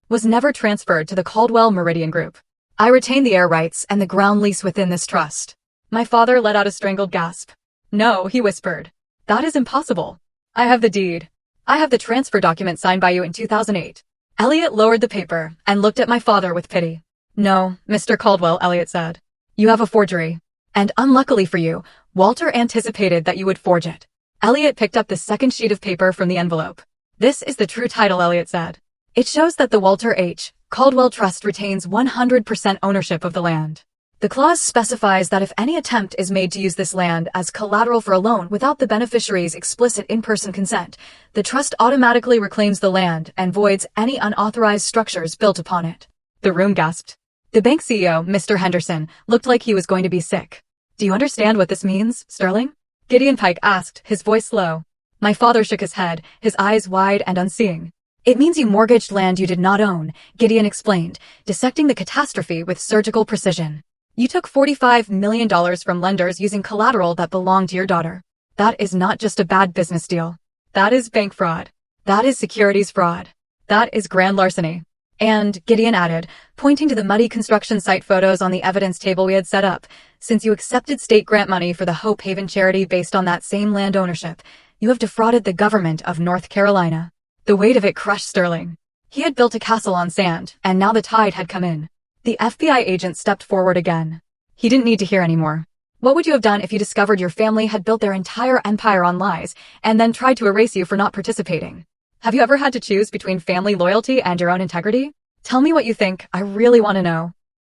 was never transferred to the Caldwell Meridian Group. I retain the air rights and the ground lease within this trust." My father let out a strangled gasp. "No," he whispered. "That is impossible. I have the deed. I have the transfer document signed by you in 2008. Elliot lowered the paper and looked at my father with pity. "No, Mr. Caldwell," Elliot said. "You have a forgery. And unluckily for you, Walter anticipated that you would forge it." Elliot picked up the second sheet of paper from the envelope. "This is the true title," Elliot said. "It shows that the Walter H. Caldwell Trust retains 100% ownership of the land. The clause specifies that if any attempt is made to use this land as collateral for a loan without the beneficiary's explicit in-person consent, the trust automatically reclaims the land and voids any unauthorized structures built upon it." The room gasped. The bank CEO, Mr. Henderson, looked like he was going to be sick. "Do you understand what this means, Sterling?" Gideon Pike asked, his voice low. My father shook his head, his eyes wide and unseeing. "It means you mortgaged land you did not own," Gideon explained, dissecting the catastrophe with surgical precision. "You took $45 million from lenders using collateral that belonged to your daughter. That is not just a bad business deal. That is bank fraud. That is securities fraud. That is grand larceny." And, Gideon added, pointing to the muddy construction site photos on the evidence table we had set up, "since you accepted state grant money for the Hope Haven charity based on that same land ownership, you have defrauded the government of North Carolina." The weight of it crushed Sterling. He had built a castle on sand, and now the tide had come in. The FBI agent stepped forward again. He didn't need to hear anymore. "What would you have done if you discovered your family had built their entire empire on lies and then tried to erase you for not participating? Have you ever had to choose between family loyalty and your own integrity? Tell me what you think. I really want to know."